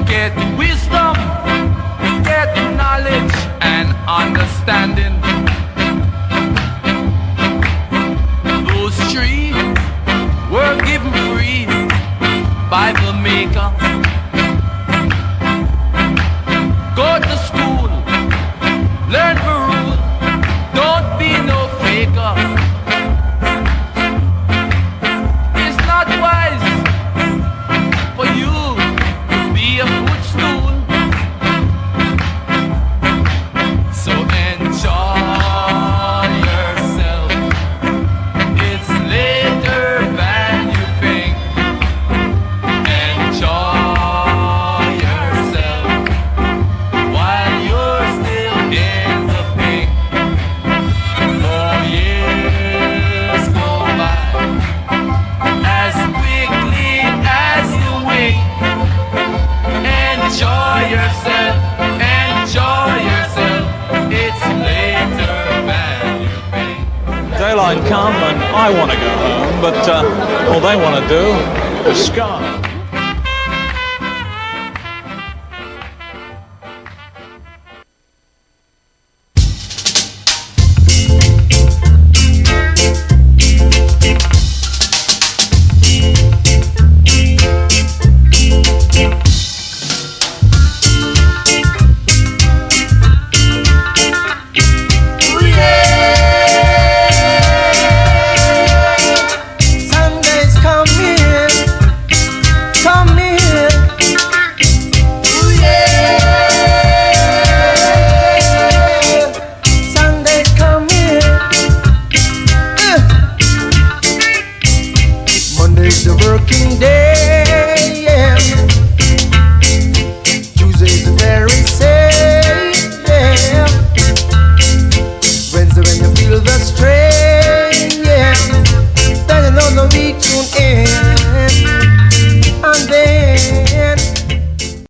Get wisdom, get knowledge and understanding. Those three were given free by the Maker. Go to school, learn the rule, don't be no faker. It's not wise for you to be a footstool. So enjoy yourself. It's later than you think. Enjoy yourself while you're still in the pink. Oh, years go by as quickly as you wink. Enjoy yourself, enjoy yourself. It's later than you think. Daylight come and I want to go home, but all they want to do is ska. Sunday's coming. you feel the strain, yeah, then you know the week soon end.